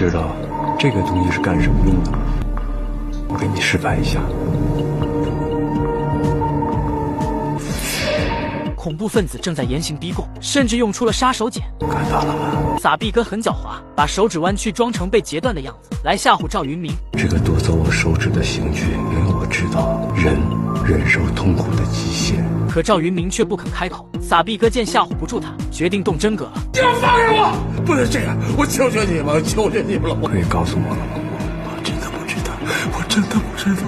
知道这个东西是干什么用的吗？我给你示范一下。恐怖分子正在严刑逼供，甚至用出了杀手锏。看到了吗？撒币哥很狡猾，把手指弯曲装成被截断的样子，来吓唬赵云明。这个夺走我手指的刑具，因为我知道人忍受痛苦的极限。可赵云明却不肯开口。撒币哥见吓唬不住他，决定动真格了。你要放开我！不能这样，我求求你们，求求你们了！可以告诉我了吗？我真的不知道，我真的不知道。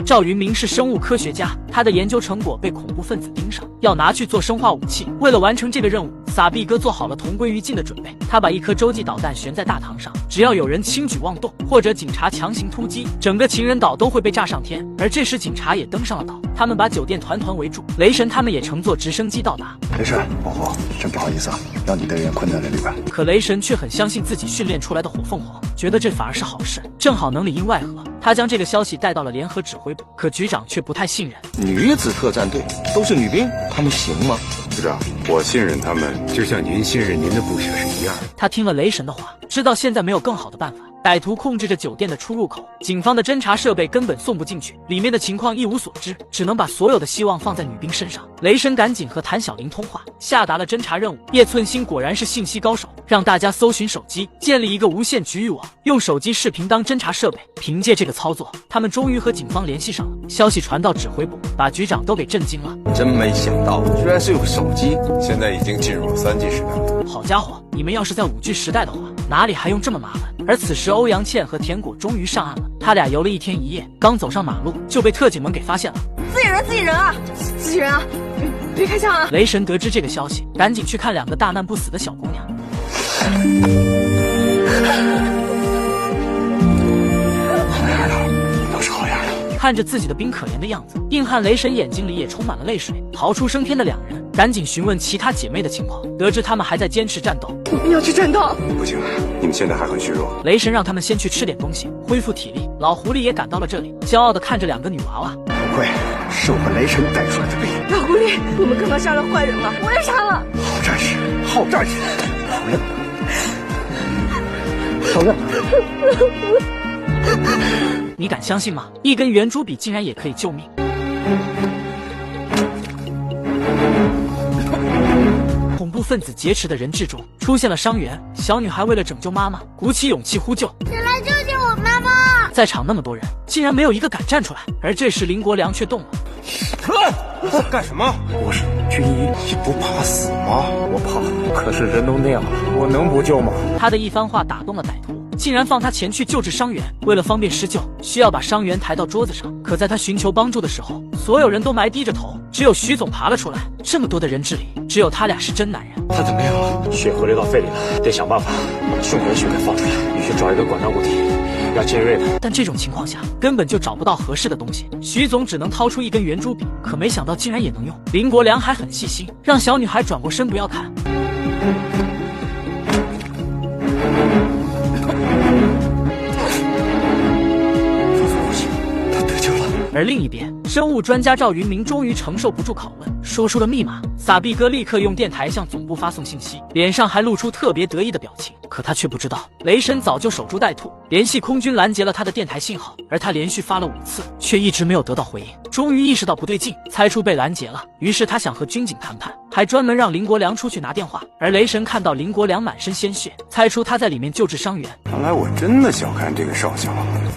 赵云明是生物科学家，他的研究成果被恐怖分子盯上，要拿去做生化武器。为了完成这个任务，撒币哥做好了同归于尽的准备。他把一颗洲际导弹悬在大堂上，只要有人轻举妄动，或者警察强行突击，整个情人岛都会被炸上天。而这时警察也登上了岛，他们把酒店团团围住。雷神他们也乘坐直升机到达。雷神，真不好意思啊，让你的人困在了里边。可雷神却很相信自己训练出来的火凤凰，觉得这反而是好事，正好能里应外合。他将这个消息带到了联合指挥部，可局长却不太信任。女子特战队都是女兵，她们行吗？局长，我信任他们，就像您信任您的部下是一样的。他听了雷神的话，知道现在没有更好的办法。歹徒控制着酒店的出入口，警方的侦查设备根本送不进去，里面的情况一无所知，只能把所有的希望放在女兵身上。雷神赶紧和谭小玲通话，下达了侦查任务。叶寸心果然是信息高手，让大家搜寻手机，建立一个无线局域网，用手机视频当侦查设备。凭借这个操作，他们终于和警方联系上了。消息传到指挥部，把局长都给震惊了。真没想到，居然是用手机。现在已经进入了3G 时代了。好家伙，你们要是在5G 时代的话，哪里还用这么麻烦？而此时欧阳倩和田果终于上岸了，他俩游了1天1夜，刚走上马路就被特警们给发现了。自己人啊，自己人啊，别开枪啊！雷神得知这个消息，赶紧去看2个大难不死的小姑娘。好样的，都是好样的。看着自己的兵可怜的样子，硬汉雷神眼睛里也充满了泪水。逃出升天的2人赶紧询问其他姐妹的情况，得知她们还在坚持战斗。我们要去战斗。不行，你们现在还很虚弱。雷神让他们先去吃点东西，恢复体力。老狐狸也赶到了这里，骄傲地看着2个女娃娃。不愧是我们雷神带出来的兵。老狐狸，我们刚刚杀了坏人了，我也杀了。好战士，好战士，承认。你敢相信吗？一根圆珠笔竟然也可以救命！恐怖分子劫持的人质中出现了伤员，小女孩为了拯救妈妈，鼓起勇气呼救：“谁来救救我妈妈！”在场那么多人，竟然没有一个敢站出来。而这时林国良却动了。干什么？我是军医，你不怕死吗？我怕，可是人都那样了，我能不救吗？他的一番话打动了歹徒，竟然放他前去救治伤员。为了方便施救，需要把伤员抬到桌子上。可在他寻求帮助的时候，所有人都埋低着头，只有徐总爬了出来。这么多的人质里，只有他俩是真男人。他怎么样了？血河流到肺里了，得想办法把凶人血给放出来，必须找一个管道固体，要尖锐的。但这种情况下，根本就找不到合适的东西。徐总只能掏出一根圆珠笔，可没想到竟然也能用。林国良还很细心，让小女孩转过身不要看。而另一边，生物专家赵云明终于承受不住拷问，说出了密码。撒币哥立刻用电台向总部发送信息，脸上还露出特别得意的表情。可他却不知道，雷神早就守株待兔，联系空军拦截了他的电台信号，而他连续发了5次，却一直没有得到回应。终于意识到不对劲，猜出被拦截了，于是他想和军警谈判，还专门让林国良出去拿电话。而雷神看到林国良满身鲜血，猜出他在里面救治伤员。看来我真的小看这个少校，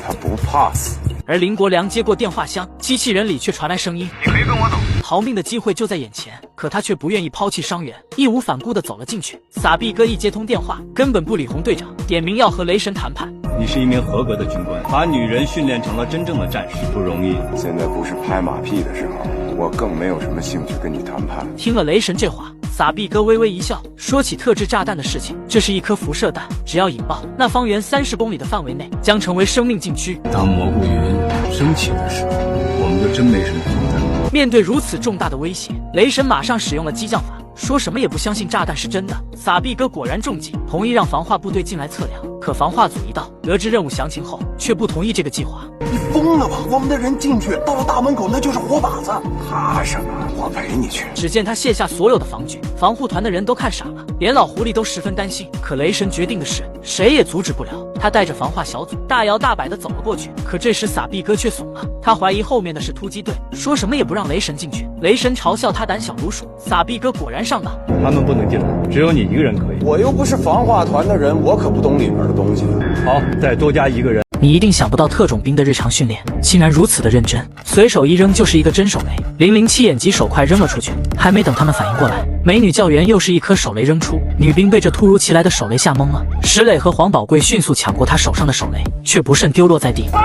他不怕死。而林国良接过电话箱，机器人里却传来声音：“你可以跟我走。”逃命的机会就在眼前，可他却不愿意抛弃伤员，义无反顾地走了进去。撒币哥一接通电话，根本不理洪队长，点名要和雷神谈判。你是一名合格的军官，把女人训练成了真正的战士，不容易。现在不是拍马屁的时候，我更没有什么兴趣跟你谈判。听了雷神这话，撒币哥微微一笑，说起特制炸弹的事情，这是一颗辐射弹，只要引爆，那方圆30公里的范围内将成为生命禁区。当蘑菇云升起的时候，我们就真没什么负担。面对如此重大的威胁，雷神马上使用了激将法，说什么也不相信炸弹是真的。撒币哥果然中计，同意让防化部队进来测量。可防化组一到，得知任务详情后，却不同意这个计划。你疯了吧？我们的人进去，到了大门口那就是活靶子。怕什么？我陪你去。只见他卸下所有的防具，防护团的人都看傻了，连老狐狸都十分担心。可雷神决定的是，谁也阻止不了。他带着防化小组大摇大摆地走了过去。可这时撒币哥却怂了，他怀疑后面的是突击队，说什么也不让雷神进去。雷神嘲笑他胆小如鼠，撒币哥果然上当。他们不能进来，只有你一个人可以。我又不是防化团的人，我可不懂里边的东西。好，再多加一个人。你一定想不到特种兵的日常训练竟然如此的认真，随手一扔就是一个真手雷。007眼疾手快扔了出去，还没等他们反应过来，美女教员又是一颗手雷扔出，女兵被这突如其来的手雷吓懵了。石磊和黄宝贵迅速抢过他手上的手雷，却不慎丢落在地。我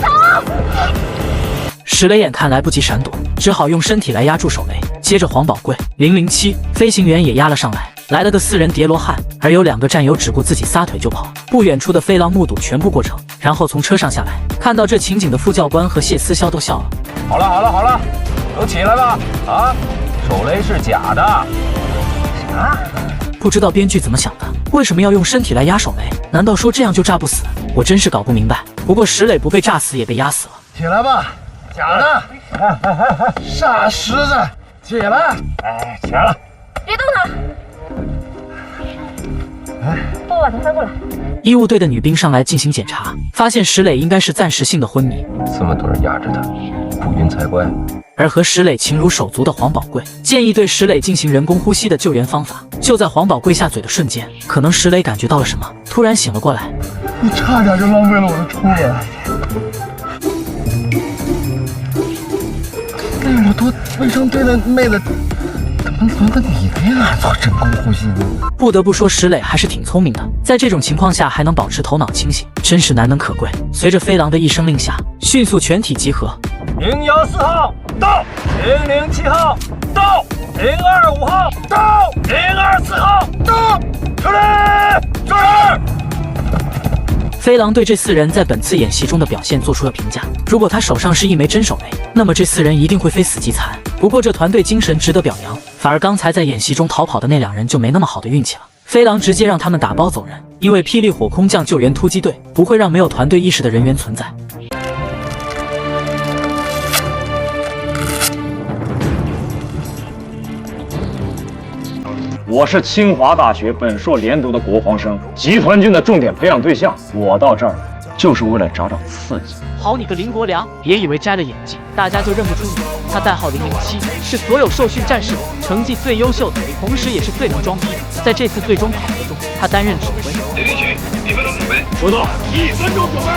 走！石磊眼看来不及闪躲，只好用身体来压住手雷。接着黄宝贵、007飞行员也压了上来，来了个4人叠罗汉，而有2个战友只顾自己撒腿就跑。不远处的飞狼目睹全部过程，然后从车上下来，看到这情景的副教官和谢思潇都笑了。好了，都起来吧！啊，手雷是假的。啥？不知道编剧怎么想的，为什么要用身体来压手雷？难道说这样就炸不死？我真是搞不明白。不过石磊不被炸死也被压死了。起来吧，假的！傻石子，起来！哎，起来了。别动他！帮我把他翻过来。医务队的女兵上来进行检查，发现石磊应该是暂时性的昏迷，这么多人压着他，不晕才怪。而和石磊情如手足的黄宝贵建议对石磊进行人工呼吸的救援方法。就在黄宝贵下嘴的瞬间，可能石磊感觉到了什么，突然醒了过来。你差点就浪费了我的初吻。那么多卫生队的妹子，怎么轮到你这样做人工呼吸呢？不得不说，石磊还是挺聪明的，在这种情况下还能保持头脑清醒，真是难能可贵。随着飞狼的一声令下，迅速全体集合。014号到，007号到，025号到，024号到，出来，注意！飞狼对这4人在本次演习中的表现做出了评价。如果他手上是一枚真手雷，那么这4人一定会非死即残。不过这团队精神值得表扬，反而刚才在演习中逃跑的那2人就没那么好的运气了。飞狼直接让他们打包走人，因为霹雳火空降救援突击队不会让没有团队意识的人员存在。我是清华大学本硕连读的国防生，集团军的重点培养对象。我到这儿就是为了找刺激。好你个林国良，别以为摘了眼镜，大家就认不出你。他代号007，是所有受训战士里成绩最优秀的，同时也是最能装逼的。在这次最终考核中，他担任指挥。1分钟准备，收到。1分钟准备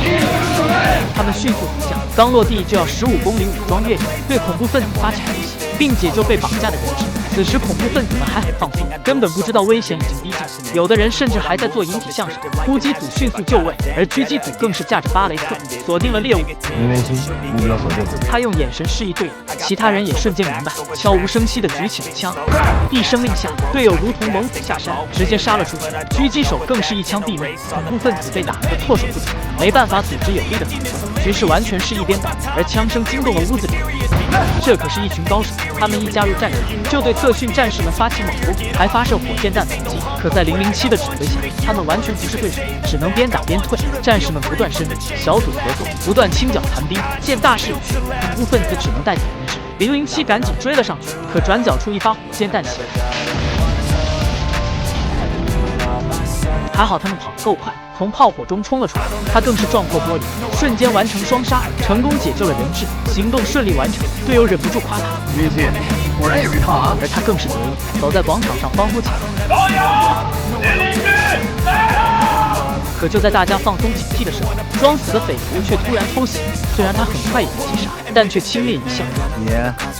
，1分钟准备。他们迅速抵降，刚落地就要15公里武装越野，对恐怖分子发起突袭，并解救被绑架的人质。此时恐怖分子们还很放松，根本不知道危险已经逼近，有的人甚至还在做引体向上。突击组迅速就位，而狙击组更是架着巴雷特锁定了猎物。007，目标锁定。他用眼神示意队友，其他人也瞬间明白，悄无声息地举起了枪。一声令下，队友如同猛虎下山，直接杀了出去。狙击手更是一枪毙命，恐怖分子被打得措手不及，没办法组织有力的反攻，局势完全是一边倒，而枪声惊动了屋子里。这可是一群高手，他们一加入战场就对特训战士们发起猛攻，还发射火箭弹反击。可在007的指挥下，他们完全不是对手，只能边打边退。战士们不断深入，小组合作，不断清剿残兵。见大势已去，恐怖分子只能带走人质。007赶紧追了上去，可转角处一发火箭弹袭来，还好他们跑得够快，从炮火中冲了出来。他更是撞破玻璃，瞬间完成双杀，成功解救了人质，行动顺利完成。队友忍不住夸他，果然有一套啊！而他更是得意，走在广场上欢呼起来。加油！007，加油！可就在大家放松警惕的时候，装死的匪徒却突然偷袭。虽然他很快也被击杀，但却轻蔑一笑。你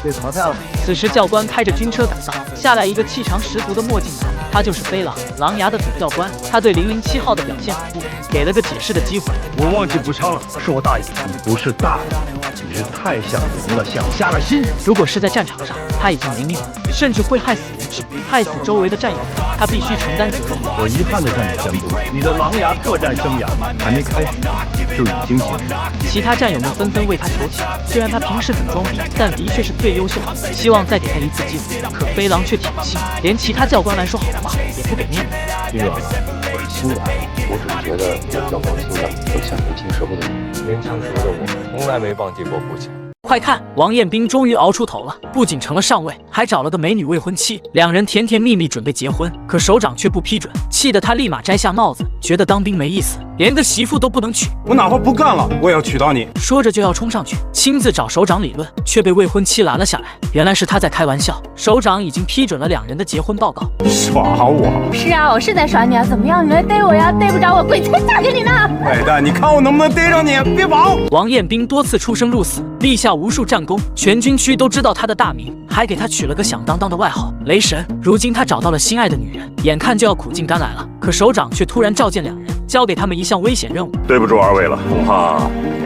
被淘汰了。此时教官开着军车赶到，下来一个气场十足的墨镜男，他就是飞狼狼牙的主教官。他对007号的表现很不满，给了个解释的机会。我忘记补枪了，是我大意。你不是大意，你是太想赢了，想下了心。如果是在战场上，他已经没命了，甚至会害死人质，害死周围的战友，他必须承担责任。我遗憾地向你宣布，你的狼牙特战生涯还没开始就已经结束。其他战友们纷纷为他求情，虽然他平时很装逼，但的确是最优秀的，希望再给他一次机会。可飞狼却铁了心，连其他教官来说好话也不给面子。军长，新来，我只是觉得比较放心的，就像年轻时候的你。年轻时候的我从来没忘记过父亲。快看，王彦斌终于熬出头了，不仅成了上尉，还找了个美女未婚妻，两人甜甜蜜蜜准备结婚，可首长却不批准，气得他立马摘下帽子，觉得当兵没意思，连个媳妇都不能娶。我哪怕不干了，我也要娶到你。说着就要冲上去，亲自找首长理论，却被未婚妻拦了下来。原来是他在开玩笑，首长已经批准了两人的结婚报告。耍我？是啊，我是在耍你啊，怎么样？你来逮我呀？逮不着我，鬼才嫁给你呢！坏蛋，你看我能不能逮着你？别跑！王彦斌多次出生入死，立下无数战功，全军区都知道他的大名，还给他取了个响当当的外号“雷神”。如今他找到了心爱的女人，眼看就要苦尽甘来了，可首长却突然召见两人，交给他们一项危险任务。对不住二位了，恐怕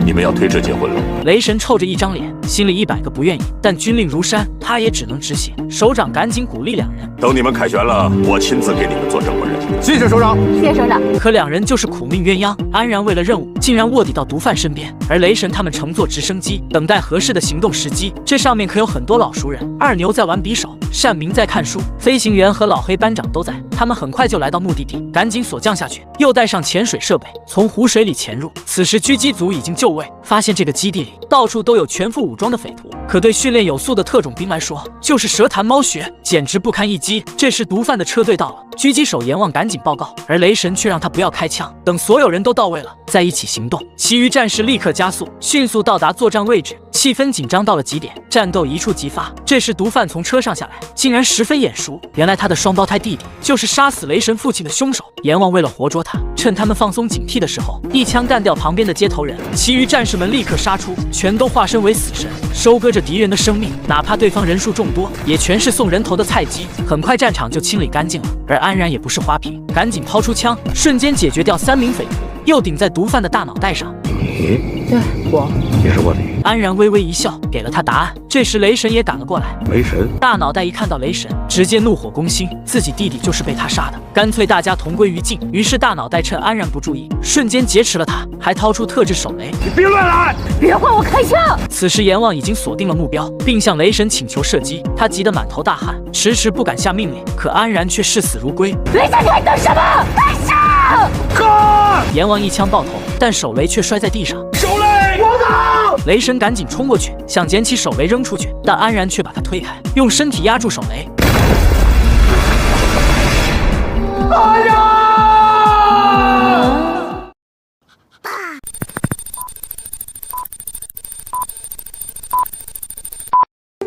你们要推迟结婚了。雷神臭着一张脸，心里100个不愿意，但军令如山，他也只能执行。首长赶紧鼓励两人，等你们凯旋了，我亲自给你们做证婚人。谢谢首长。谢谢首长。可两人就是苦命鸳鸯，安然为了任务，竟然卧底到毒贩身边，而雷神他们乘坐直升机，等待合适的行动时机。这上面可有很多老熟人，二牛在玩匕首，单明在看书，飞行员和老黑班长都在。他们很快就来到目的地，赶紧锁降下去，又带上潜水设备，从湖水里潜入。此时狙击组已经就位，发现这个基地里到处都有全副武装的匪徒，可对训练有素的特种兵来说，就是蛇弹猫穴，简直不堪一击。这时毒贩的车队到了，狙击手阎王赶紧报告，而雷神却让他不要开枪，等所有人都到位了再一起行动。其余战士立刻加速，迅速到达作战位置，气氛紧张到了极点，战斗一触即发。这时毒贩从车上下来，竟然十分眼熟，原来他的双胞胎弟弟就是杀死雷神父亲的凶手。阎王为了活捉他，趁他们放松警惕的时候，一枪干掉旁边的接头人。其余战士们立刻杀出，全都化身为死神，收割着敌人的生命，哪怕对方人数众多，也全是送人头的菜鸡。很快战场就清理干净了，而安然也不是花瓶，赶紧抛出枪，瞬间解决掉3名匪徒，又顶在毒贩的大脑袋上。对，我你是卧底。安然微微一笑，给了他答案。这时雷神也赶了过来，雷神大脑袋一看到雷神，直接怒火攻心，自己弟弟就是被他杀的，干脆大家同归于尽。于是大脑袋趁安然不注意，瞬间劫持了他，还掏出特制手雷。你别乱来，别换我开枪！此时阎王已经锁定了目标，并向雷神请求射击，他急得满头大汗，迟迟不敢下命令。可安然却视死如归。雷神，你还等什么？开枪！干！阎王一枪爆头，但手雷却摔在地上。手雷，我走！雷神赶紧冲过去，想捡起手雷扔出去，但安然却把他推开，用身体压住手雷。哎呀！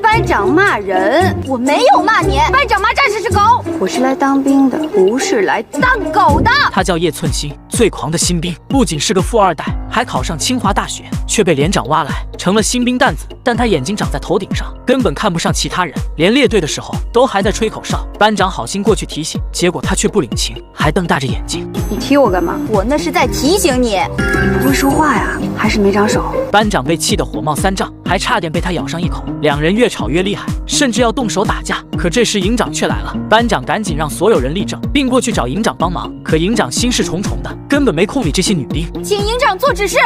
班长骂人，我没有骂你。班长骂战士是狗，我是来当兵的，不是来当狗的。他叫叶寸心，最狂的新兵，不仅是个富二代，还考上清华大学，却被连长挖来成了新兵蛋子。但他眼睛长在头顶上，根本看不上其他人，连列队的时候都还在吹口哨。班长好心过去提醒，结果他却不领情，还瞪大着眼睛。你踢我干嘛？我那是在提醒你。你不会说话呀？还是没长手？班长被气得火冒三丈，还差点被他咬上一口。两人越吵越厉害，甚至要动手打架。可这时营长却来了，班长赶紧让所有人立正，并过去找营长帮忙。可营长心事重重的，根本没空理这些女兵。请营长做指示。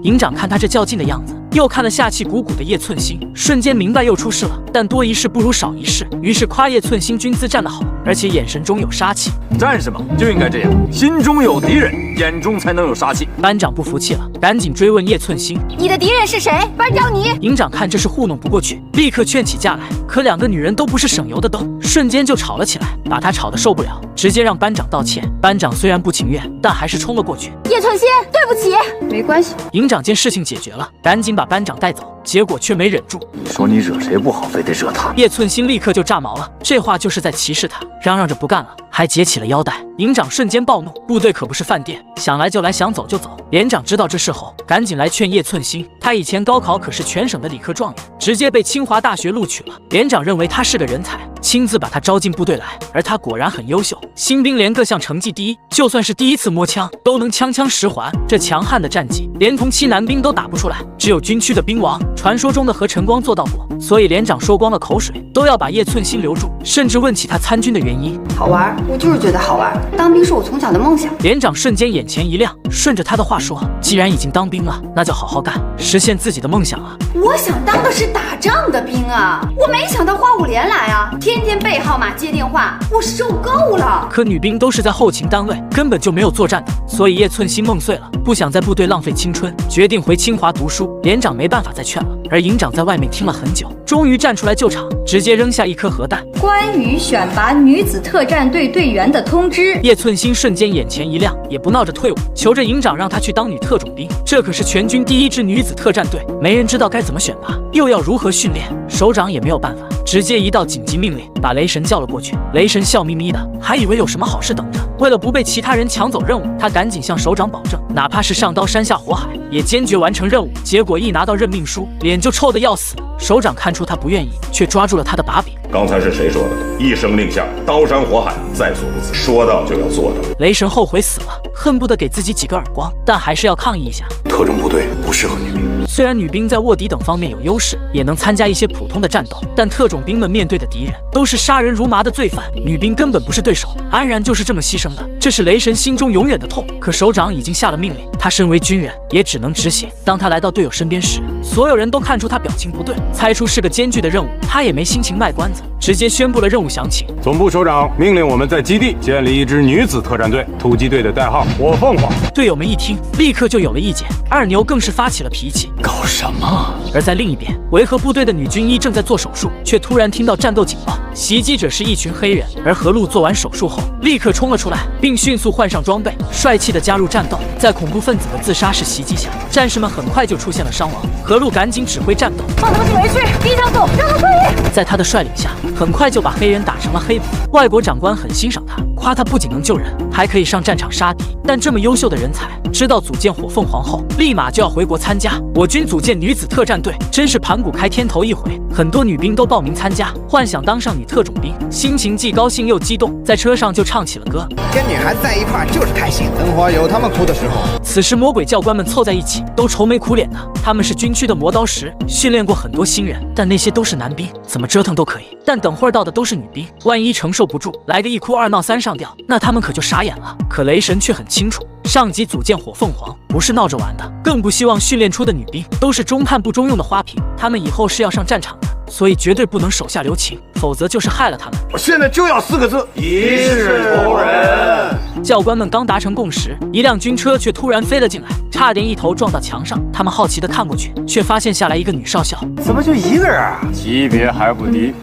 营长看他这较劲的样子，又看了下气鼓鼓的叶寸心，瞬间明白又出事了。但多一事不如少一事，于是夸叶寸心军姿站得好，而且眼神中有杀气。战士嘛，就应该这样，心中有敌人，眼中才能有杀气。班长不服气了，赶紧追问叶寸心：“你的敌人是谁？班长你？”营长看这是糊弄不过去，立刻劝起架来。可两个女人都不是省油的灯，瞬间就吵了起来，把他吵得受不了，直接让班长道歉。班长虽然不情愿，但还是冲了过去。叶寸心，对不起。没关系。营长见事情解决了，赶紧把班长带走。结果却没忍住，你说你惹谁不好，非得惹他？叶寸心立刻就炸毛了，这话就是在歧视他，嚷嚷着不干了，还解起了腰带。营长瞬间暴怒，部队可不是饭店，想来就来，想走就走。连长知道这事后，赶紧来劝叶寸心，他以前高考可是全省的理科状元，直接被清华大学录取了。连长认为他是个人才，亲自把他招进部队来，而他果然很优秀，新兵连各项成绩第一，就算是第一次摸枪，都能枪枪10环。这强悍的战绩，连同期男兵都打不出来，只有军区的兵王，传说中的何晨光做到过。所以连长说光了口水，都要把叶寸心留住，甚至问起他参军的原因。好玩，我就是觉得好玩，当兵是我从小的梦想。连长瞬间眼前一亮，顺着他的话说，既然已经当兵了，那就好好干，实现自己的梦想啊。我想当的是打仗的兵啊，我没想到花5连来啊，天天背号码接电话，我受够了。可女兵都是在后勤单位，根本就没有作战的，所以叶寸心梦碎了，不想在部队浪费青春，决定回清华读书。连长没办法再劝了，了。而营长在外面听了很久，终于站出来救场，直接扔下一颗核弹。关于选拔女子特战队队员的通知。叶寸心瞬间眼前一亮，也不闹着退伍，求着营长让她去当女特种兵。这可是全军第1支女子特战队，没人知道该怎么选拔，又要如何训练，首长也没有办法，直接一道紧急命令，把雷神叫了过去。雷神笑眯眯的，还以为有什么好事等着。为了不被其他人抢走任务，他赶紧向首长保证，哪怕是上刀山下火海，也坚决完成任务。结果一拿到任命书，脸就臭得要死。首长看出他不愿意，却抓住了他的把柄。刚才是谁说的？一声令下，刀山火海，在所不辞。说到就要做到。雷神后悔死了，恨不得给自己几个耳光，但还是要抗议一下。特种部队不适合女兵。虽然女兵在卧底等方面有优势，也能参加一些普通的战斗，但特种兵们面对的敌人都是杀人如麻的罪犯，女兵根本不是对手。安然就是这么牺牲的，这是雷神心中永远的痛。可首长已经下了命令，他身为军人，也只能执行。当他来到队友身边时，所有人都看出他表情不对，猜出是个艰巨的任务，他也没心情卖关子，直接宣布了任务详情。总部首长命令我们在基地建立一支女子特战队，突击队的代号火凤凰。队友们一听，立刻就有了意见。二牛更是发起了脾气，搞什么？而在另一边，维和部队的女军医正在做手术，却突然听到战斗警报，袭击者是一群黑人。而何璐做完手术后，立刻冲了出来，并迅速换上装备，帅气的加入战斗。在恐怖分子的自杀式袭击下，战士们很快就出现了伤亡。何璐赶紧指挥战斗，放他们进围区，敌将走，让他退役。在他的率领下，很快就把黑人打成了黑捕。外国长官很欣赏他，夸他不仅能救人，还可以上战场杀敌。但这么优秀的人才，知道组建火凤凰后，立马就要回国参加。我军组建女子特战队，真是盘古开天头一回。很多女兵都报名参加，幻想当上女特种兵，心情既高兴又激动，在车上就唱起了歌。跟女孩子在一块就是开心，等会儿有他们哭的时候。此时魔鬼教官们凑在一起，都愁眉苦脸的。他们是军区的磨刀石，训练过很多新人，但那些都是男兵，怎么折腾都可以。但等会儿到的都是女兵，万一承受不住，来个一哭二闹三上吊，那他们可就傻眼了。可雷神却很清楚，上级组建火凤凰不是闹着玩的，更不希望训练出的女兵都是中判不中用的花瓶，他们以后是要上战场的，所以绝对不能手下留情，否则就是害了他们。我现在就要4个字：一视同仁。教官们刚达成共识，一辆军车却突然飞了进来，差点一头撞到墙上。他们好奇地看过去，却发现下来一个女少校。怎么就一个人啊？级别还不低。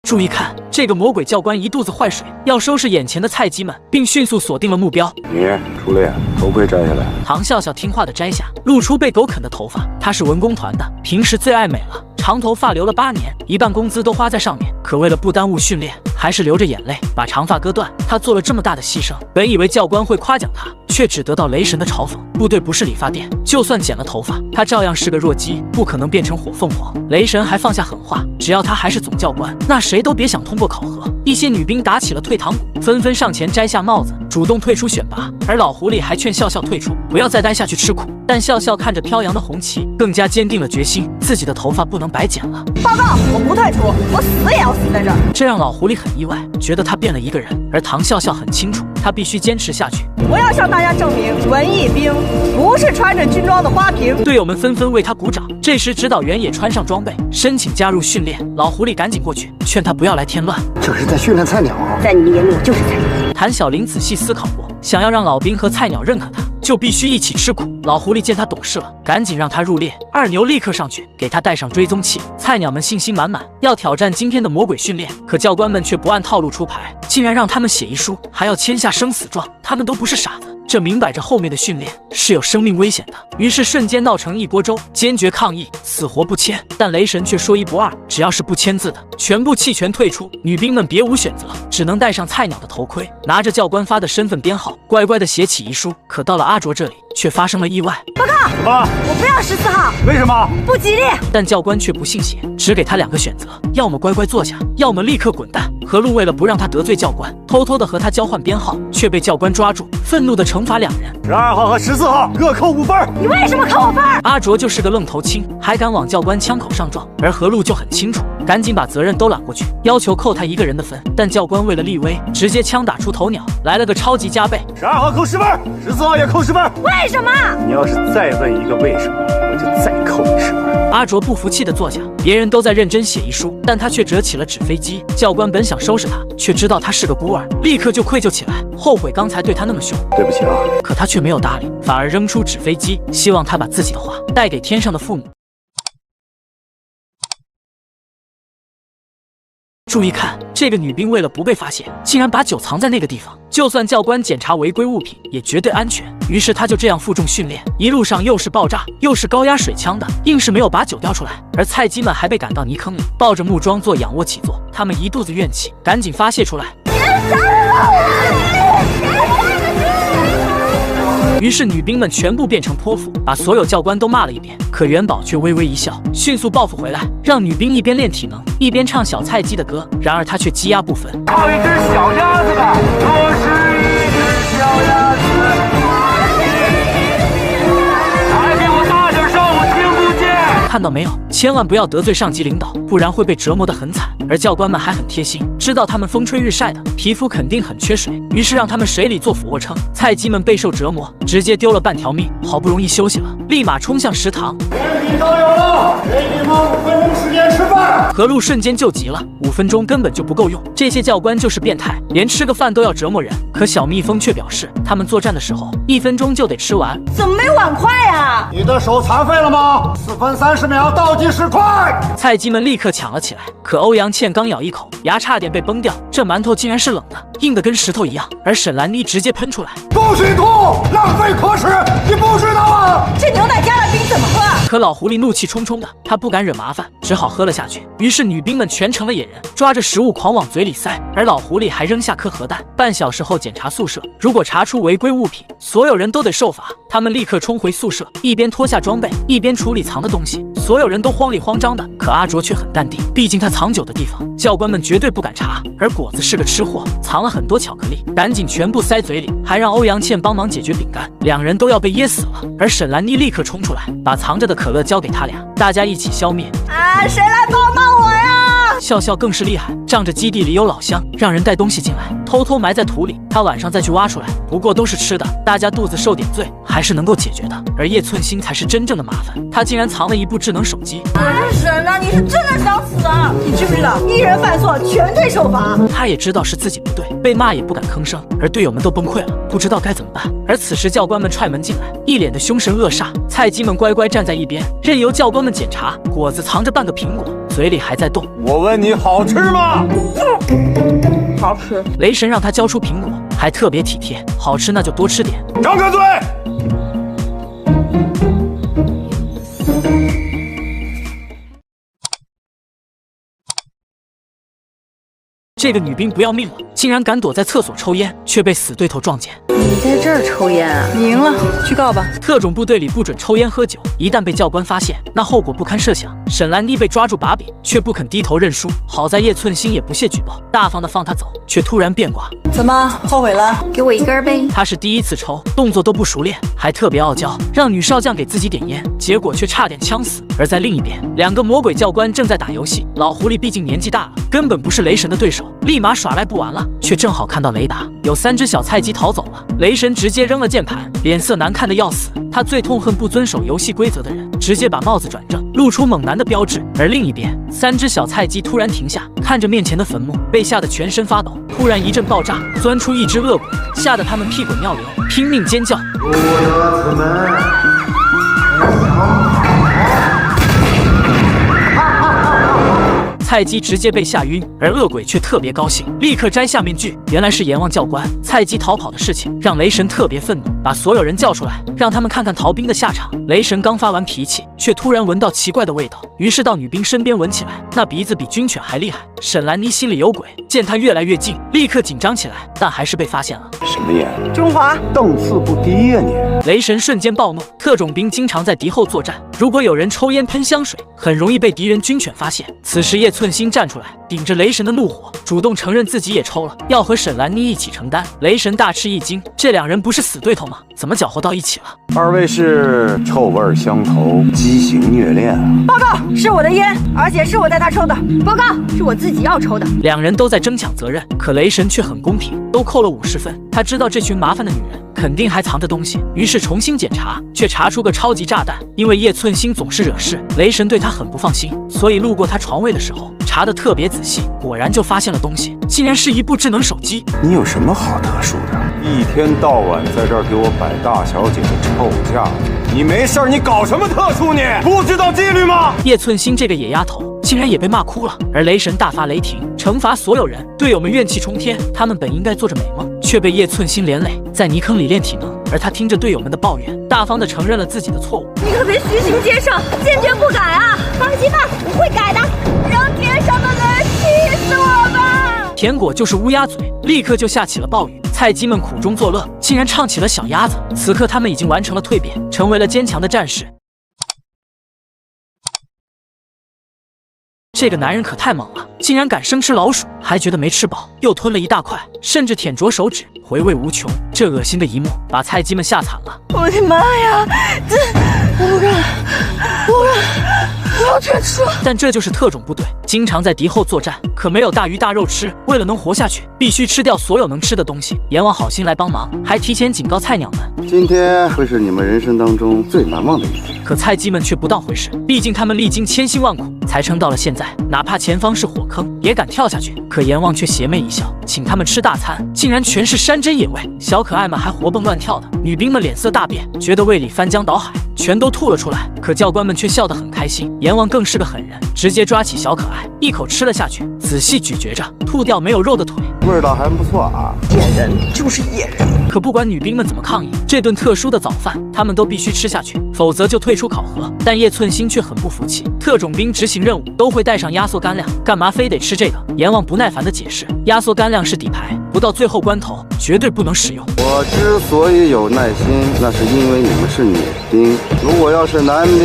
注意看，这个魔鬼教官一肚子坏水，要收拾眼前的菜鸡们，并迅速锁定了目标。你出列，头盔摘下来。唐笑笑听话的摘下，露出被狗啃的头发。他是文工团的，平时最爱美了，长头发留了8年，一半工资都花在上面。可为了不耽误训练，还是流着眼泪把长发割断。他做了这么大的牺牲，本以为教官会夸奖他，却只得到雷神的嘲讽。部队不是理发店，就算剪了头发，他照样是个弱鸡，不可能变成火凤凰。雷神还放下狠话，只要他还是总教官，那谁都别想通过考核。一些女兵打起了退堂鼓，纷纷上前摘下帽子，主动退出选拔。而老狐狸还劝笑笑退出，不要再待下去吃苦。但笑笑看着飘扬的红旗，更加坚定了决心，自己的头发不能白剪了。报告，我不退出，我死也要死在这儿。这让老狐狸很意外，觉得他变了一个人。而唐笑笑很清楚，他必须坚持下去。我要向大家证明，文艺兵不是穿着军装的花瓶。队友们纷纷为他鼓掌。这时指导员也穿上装备，申请加入训练。老狐狸赶紧过去，劝他不要来添乱。这是在训练菜鸟。在你眼里，我就是菜鸟。谭小玲仔细思考过，想要让老兵和菜鸟认可他，就必须一起吃苦。老狐狸见他懂事了，赶紧让他入列。二牛立刻上去给他带上追踪器。菜鸟们信心满满，要挑战今天的魔鬼训练。可教官们却不按套路出牌，竟然让他们写遗书，还要签下生死状。他们都不是傻子，这明摆着后面的训练是有生命危险的。于是瞬间闹成一锅粥，坚决抗议，死活不签。但雷神却说一不二，只要是不签字的，全部弃权退出。女兵们别无选择，只能戴上菜鸟的头盔，拿着教官发的身份编号，乖乖的写起遗书。可到了阿卓这里，却发生了意外。报告，我不要14号，为什么？不吉利。但教官却不信邪，只给他2个选择，要么乖乖坐下，要么立刻滚蛋。何璐为了不让他得罪教官，偷偷的和他交换编号，却被教官抓住，愤怒的惩罚2人，12号和14号各扣5分。你为什么扣我分？阿卓就是个愣头青，还敢往教官枪口上撞。而何璐就很清楚，赶紧把责任都揽过去，要求扣他1个人的分。但教官为了立威，直接枪打出头鸟，来了个超级加倍。12号扣10分，14号也扣10分。为什么？你要是再问一个为什么，我就再扣你10分。阿卓不服气地坐下，别人都在认真写遗书，但他却折起了纸飞机。教官本想收拾他，却知道他是个孤儿，立刻就愧疚起来，后悔刚才对他那么凶。对不起啊，可他却没有搭理，反而扔出纸飞机，希望他把自己的话带给天上的父母。注意看，这个女兵为了不被发现，竟然把酒藏在那个地方，就算教官检查违规物品，也绝对安全。于是她就这样负重训练，一路上又是爆炸，又是高压水枪的，硬是没有把酒掉出来。而菜鸡们还被赶到泥坑里，抱着木桩做仰卧起坐，他们一肚子怨气，赶紧发泄出来。于是女兵们全部变成泼妇，把所有教官都骂了一遍。可元宝却微微一笑，迅速报复回来，让女兵一边练体能，一边唱小菜鸡的歌。然而他却积压不分。唱一只小鸭子吧，我是一只小鸭子，还给我大点声，我听不见。看到没有？千万不要得罪上级领导，不然会被折磨得很惨。而教官们还很贴心，知道他们风吹日晒的，皮肤肯定很缺水，于是让他们水里做俯卧撑。菜鸡们备受折磨，直接丢了半条命，好不容易休息了，立马冲向食堂。点心都有了，给你们5分钟时间吃饭。何路瞬间就急了，5分钟根本就不够用，这些教官就是变态，连吃个饭都要折磨人。可小蜜蜂却表示，他们作战的时候1分钟就得吃完。怎么没碗筷呀？你的手残废了吗？4分30秒倒计时快！菜鸡们立刻抢了起来，可欧阳倩刚咬一口，牙差点被崩掉。这馒头竟然是冷的，硬的跟石头一样。而沈兰妮直接喷出来，不许吐，浪费可耻，你不知道啊！这牛奶加了冰怎么喝？可老狐狸怒气冲冲的，他不敢惹麻烦，只好喝了下去。于是女兵们全成了野人，抓着食物狂往嘴里塞，而老狐狸还扔下颗核弹。半小时后检查宿舍，如果查出违规物品，所有人都得受罚。他们立刻冲回宿舍，一边脱下装备，一边处理藏的东西。所有人都慌里慌张的，可阿卓却很淡定，毕竟他藏酒的地方，教官们绝对不敢查。而果子是个吃货，藏了很多巧克力，赶紧全部塞嘴里，还让欧阳倩帮忙解决饼干，两人都要被噎死了。而沈兰妮立刻冲出来，把藏着的可乐交给他俩，大家一起消灭。啊，谁来帮帮我呀？笑笑更是厉害，仗着基地里有老乡，让人带东西进来，偷偷埋在土里，他晚上再去挖出来。不过都是吃的，大家肚子受点罪还是能够解决的。而叶寸心才是真正的麻烦，他竟然藏了一部智能手机。沈啊，你是真的想死啊？你知不知道，一人犯错全队受罚？他也知道是自己不对，被骂也不敢吭声，而队友们都崩溃了，不知道该怎么办。而此时教官们踹门进来，一脸的凶神恶煞，菜鸡们乖乖站在一边，任由教官们检查。果子藏着半个苹果，嘴里还在动。我问你好吃吗？好吃。雷神让他交出苹果，还特别体贴，好吃那就多吃点。张开嘴！这个女兵不要命了，竟然敢躲在厕所抽烟，却被死对头撞见。你在这儿抽烟啊？你赢了，去告吧。特种部队里不准抽烟喝酒，一旦被教官发现，那后果不堪设想。沈兰妮被抓住把柄，却不肯低头认输。好在叶寸心也不屑举报，大方的放他走，却突然变卦。怎么后悔了？给我1根呗。他是第一次抽，动作都不熟练，还特别傲娇，让女少将给自己点烟，结果却差点呛死。而在另一边，2个魔鬼教官正在打游戏，老狐狸毕竟年纪大了，根本不是雷神的对手，立马耍赖不完了，却正好看到雷达有3只小菜鸡逃走了。雷神直接扔了键盘，脸色难看的要死。他最痛恨不遵守游戏规则的人，直接把帽子转正，露出猛男的标志。而另一边，3只小菜鸡突然停下，看着面前的坟墓，被吓得全身发抖。突然一阵爆炸，钻出一只恶鬼，吓得他们屁滚尿流，拼命尖叫。菜鸡直接被吓晕，而恶鬼却特别高兴，立刻摘下面具。原来是阎王教官。菜鸡逃跑的事情让雷神特别愤怒，把所有人叫出来，让他们看看逃兵的下场。雷神刚发完脾气，却突然闻到奇怪的味道，于是到女兵身边闻起来，那鼻子比军犬还厉害。沈兰妮心里有鬼，见他越来越近，立刻紧张起来，但还是被发现了。什么眼？中华档次不低呀你！雷神瞬间暴怒，特种兵经常在敌后作战，如果有人抽烟喷香水，很容易被敌人军犬发现。此时叶寸心站出来，顶着雷神的怒火，主动承认自己也抽了，要和沈兰妮一起承担。雷神大吃一惊，这2人不是死对头吗？怎么搅和到一起了2位是臭味相投，畸形虐恋啊！报告，是我的烟，而且是我带他抽的。报告，是我自己要抽的。 2人都在争抢责任，可雷神却很公平，都扣了50分。他知道这群麻烦的女人肯定还藏着东西，于是重新检查，却查出个超级炸弹。因为叶寸心总是惹事，雷神对他很不放心，所以路过他床位的时候查得特别仔细，果然就发现了东西，竟然是一部智能手机。你有什么好特殊的？一天到晚在这儿给我摆大小姐的臭架子，你没事你搞什么特殊你？不知道纪律吗？叶寸心这个野丫头竟然也被骂哭了，而雷神大发雷霆，惩罚所有人，队友们怨气冲天，他们本应该做着美梦，却被叶寸心连累，在泥坑里练体能。而他听着队友们的抱怨，大方地承认了自己的错误。你可别虚情接受，坚决不改啊！放心吧，我会改的，让天上的人气死我吧！田果就是乌鸦嘴，立刻就下起了暴雨。菜鸡们苦中作乐，竟然唱起了小鸭子。此刻他们已经完成了蜕变，成为了坚强的战士。这个男人可太猛了，竟然敢生吃老鼠，还觉得没吃饱，又吞了一大块，甚至舔着手指，回味无穷。这恶心的一幕把菜鸡们吓惨了。我的妈呀，我不敢，我要退出。但这就是特种部队，经常在敌后作战，可没有大鱼大肉吃。为了能活下去，必须吃掉所有能吃的东西。阎王好心来帮忙，还提前警告菜鸟们，今天会是你们人生当中最难忘的一天。可菜鸡们却不当回事，毕竟他们历经千辛万苦才撑到了现在，哪怕前方是火坑，也敢跳下去。可阎王却邪魅一笑，请他们吃大餐，竟然全是山珍野味，小可爱们还活蹦乱跳的。女兵们脸色大变，觉得胃里翻江倒海，全都吐了出来。可教官们却笑得很开心。阎王更是个狠人，直接抓起小可爱，一口吃了下去，仔细咀嚼着，吐掉没有肉的腿，味道还不错啊。野人就是野人。可不管女兵们怎么抗议，这顿特殊的早饭他们都必须吃下去，否则就退出考核。但叶寸心却很不服气，特种兵执行任务都会带上压缩干粮，干嘛非得吃这个？阎王不耐烦地解释，压缩干粮是底牌，不到最后关头绝对不能使用。我之所以有耐心，那是因为你们是女兵，如果要是男兵，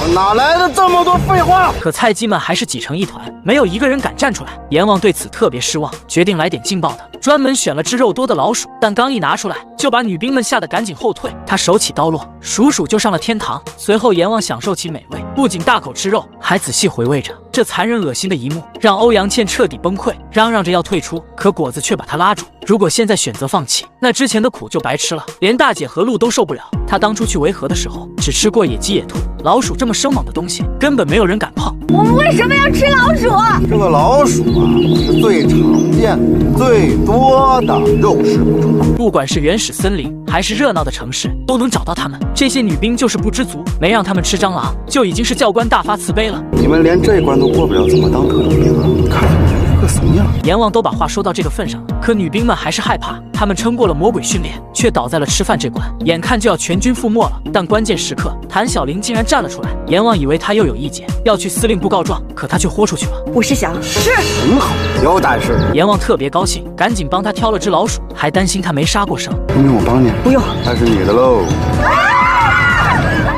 我哪来的这么多废话？可菜鸡们还是挤成一团，没有一个人敢站出来。阎王对此特别失望，决定来点劲爆的，专门选了只肉多的老鼠，但刚一拿出来，就把女兵们吓得赶紧后退。他手起刀落，鼠鼠就上了天堂。随后阎王享受其美味，不仅大口吃肉，还仔细回味着这残忍恶心的一幕，让欧阳倩彻底崩溃，嚷嚷着要退出。可果子却把他拉住，如果现在选择放弃，那之前的苦就白吃了，连大姐和鹿都受不了。他当初去维和的时候，只吃过野鸡野兔，老鼠这么生猛的东西，根本没有人敢碰。我们为什么要吃老鼠？这个老鼠啊，是最常见的、最多的肉食补充品。不管是原始森林还是热闹的城市，都能找到它们。这些女兵就是不知足，没让他们吃蟑螂，就已经是教官大发慈悲了。你们连这关都过不了，怎么当特种兵啊？看你们个怂样！阎王都把话说到这个份上了，可女兵们还是害怕。他们撑过了魔鬼训练，却倒在了吃饭这关，眼看就要全军覆没了。但关键时刻，谭小玲竟然站了出来。阎王以为他又有意见，要去司令部告状，可他却豁出去了。我是想是很好，有胆识。阎王特别高兴，赶紧帮他挑了只老鼠，还担心他没杀过生。用不用我帮你？不用，那是你的喽。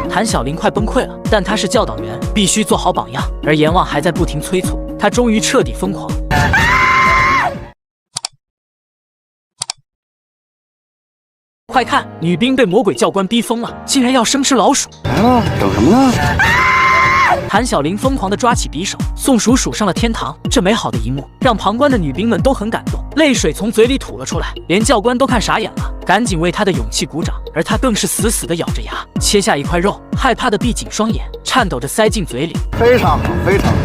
谭小玲快崩溃了，但她是教导员，必须做好榜样。而阎王还在不停催促，他终于彻底疯狂。快看，女兵被魔鬼教官逼疯了，竟然要生吃老鼠。来了，等什么呢？谭小玲疯狂地抓起匕首，送鼠鼠上了天堂。这美好的一幕让旁观的女兵们都很感动，泪水从嘴里吐了出来，连教官都看傻眼了，赶紧为她的勇气鼓掌。而她更是死死地咬着牙，切下一块肉，害怕地闭紧双眼，颤抖着塞进嘴里。非常好，非常好。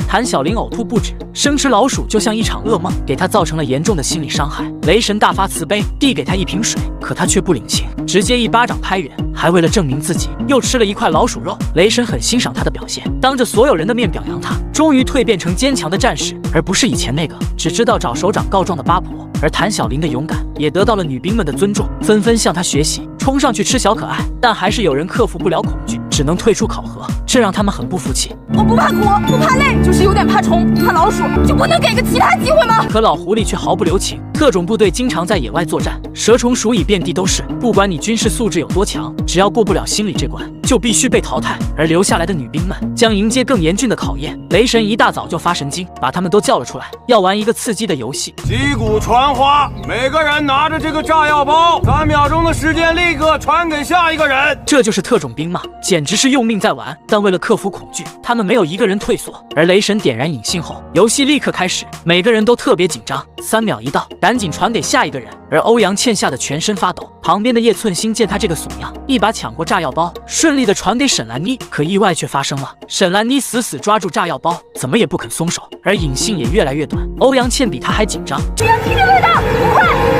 谭小玲呕吐不止，生吃老鼠就像一场噩梦，给她造成了严重的心理伤害。雷神大发慈悲，递给她一瓶水，可她却不领情，直接一巴掌拍远，还为了证明自己，又吃了一块老鼠肉。雷神很欣赏她的表现，当着所有人的面表扬她，终于蜕变成坚强的战士，而不是以前那个只知道找首长告状的八婆。而谭小玲的勇敢也得到了女兵们的尊重，纷纷向她学习，冲上去吃小可爱。但还是有人克服不了恐惧，只能退出考核，这让他们很不服气。我不怕苦，不怕累，就是有点怕虫、怕老鼠，就不能给个其他机会吗？可老狐狸却毫不留情。特种部队经常在野外作战，蛇虫鼠蚁遍地都是，不管你军事素质有多强，只要过不了心理这关，就必须被淘汰。而留下来的女兵们将迎接更严峻的考验。雷神一大早就发神经，把他们都叫了出来，要玩一个刺激的游戏。击鼓传花，每个人拿着这个炸药包，3秒钟的时间立刻传给下一个人。这就是特种兵吗？简直是用命在玩。但为了克服恐惧，他们没有一个人退缩。而雷神点燃引信后，游戏立刻开始，每个人都特别紧张。3秒一到，赶紧传给下一个人。而欧阳倩吓得全身发抖。旁边的叶寸心见他这个怂样，一把抢过炸药包，顺利的传给沈兰妮。可意外却发生了，沈兰妮死死抓住炸药包，怎么也不肯松手，而引信也越来越短。欧阳倩比他还紧张，这样提的味道，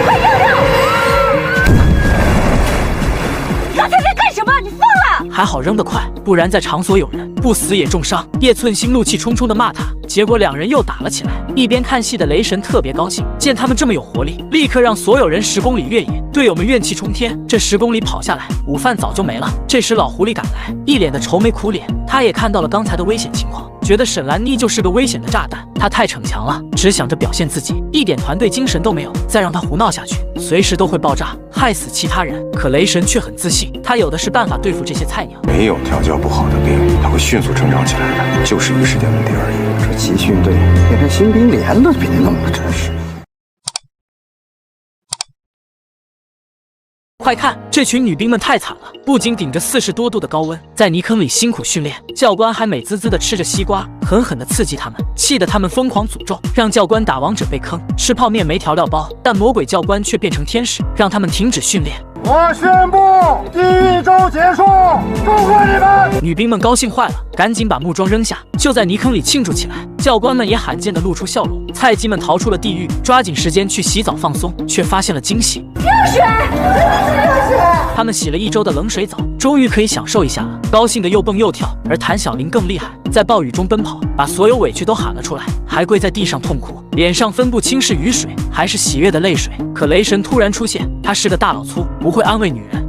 快扔掉！刚才在干什么？你疯了！还好扔得快，不然在场所有人，不死也重伤。叶寸心怒气冲冲的骂他，结果两人又打了起来。一边看戏的雷神特别高兴，见他们这么有活力，立刻让所有人10公里越野。队友们怨气冲天，这10公里跑下来，午饭早就没了。这时老狐狸赶来，一脸的愁眉苦脸，他也看到了刚才的危险情况，觉得沈兰妮就是个危险的炸弹。他太逞强了，只想着表现自己，一点团队精神都没有。再让他胡闹下去，随时都会爆炸，害死其他人。可雷神却很自信，他有的是办法对付这些菜鸟。没有调教不好的兵，他会迅速成长起来的，就是一个时间问题而已。这集训队变成新兵连了，比你弄得真是。快看，这群女兵们太惨了，不仅顶着40多度的高温，在泥坑里辛苦训练，教官还美滋滋的吃着西瓜，狠狠的刺激他们，气得他们疯狂诅咒，让教官打王者被坑，吃泡面没调料包。但魔鬼教官却变成天使，让他们停止训练。我宣布第1周结束，祝贺你们！女兵们高兴坏了，赶紧把木桩扔下，就在泥坑里庆祝起来。教官们也罕见的露出笑容。菜鸡们逃出了地狱，抓紧时间去洗澡放松，却发现了惊喜。热水，热水！他们洗了1周的冷水澡，终于可以享受一下了，高兴的又蹦又跳。而谭小玲更厉害，在暴雨中奔跑，把所有委屈都喊了出来，还跪在地上痛哭，脸上分不清是雨水还是喜悦的泪水。可雷神突然出现，他是个大老粗，不会安慰女人。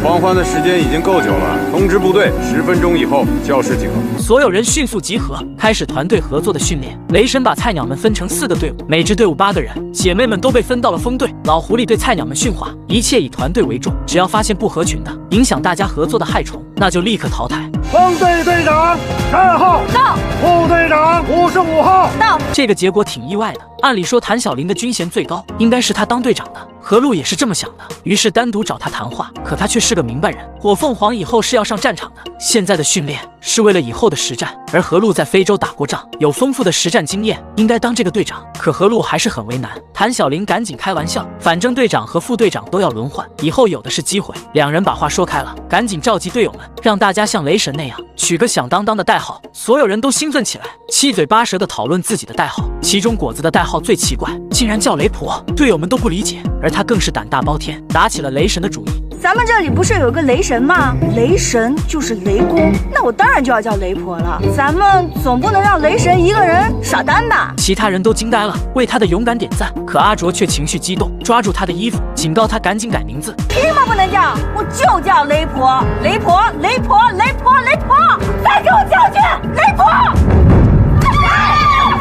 狂欢的时间已经够久了，通知部队10分钟以后教室集合。所有人迅速集合，开始团队合作的训练。雷神把菜鸟们分成4个队伍，每支队伍8个人，姐妹们都被分到了风队。老狐狸对菜鸟们训话，一切以团队为重，只要发现不合群的，影响大家合作的害虫，那就立刻淘汰。风队队长3号到，副队长55号到。这个结果挺意外的，按理说谭小玲的军衔最高，应该是她当队长的。何璐也是这么想的，于是单独找他谈话。可他却是个明白人，火凤凰以后是要上战场的，现在的训练是为了以后的实战。而何璐在非洲打过仗，有丰富的实战经验，应该当这个队长。可何璐还是很为难。谭小玲赶紧开玩笑，反正队长和副队长都要轮换，以后有的是机会。两人把话说开了，赶紧召集队友们，让大家像雷神那样取个响当当的代号。所有人都兴奋起来，七嘴八舌地讨论自己的代号。其中果子的代号最奇怪，竟然叫雷婆，队友们都不理解，而他更是胆大包天，打起了雷神的主意。咱们这里不是有个雷神吗？雷神就是雷公，那我当然就要叫雷婆了。咱们总不能让雷神一个人傻单吧？其他人都惊呆了，为他的勇敢点赞。可阿卓却情绪激动，抓住他的衣服，警告他赶紧改名字。凭什么不能叫？我就叫雷婆，雷婆，雷婆，雷婆，雷婆！再给我叫去，雷婆！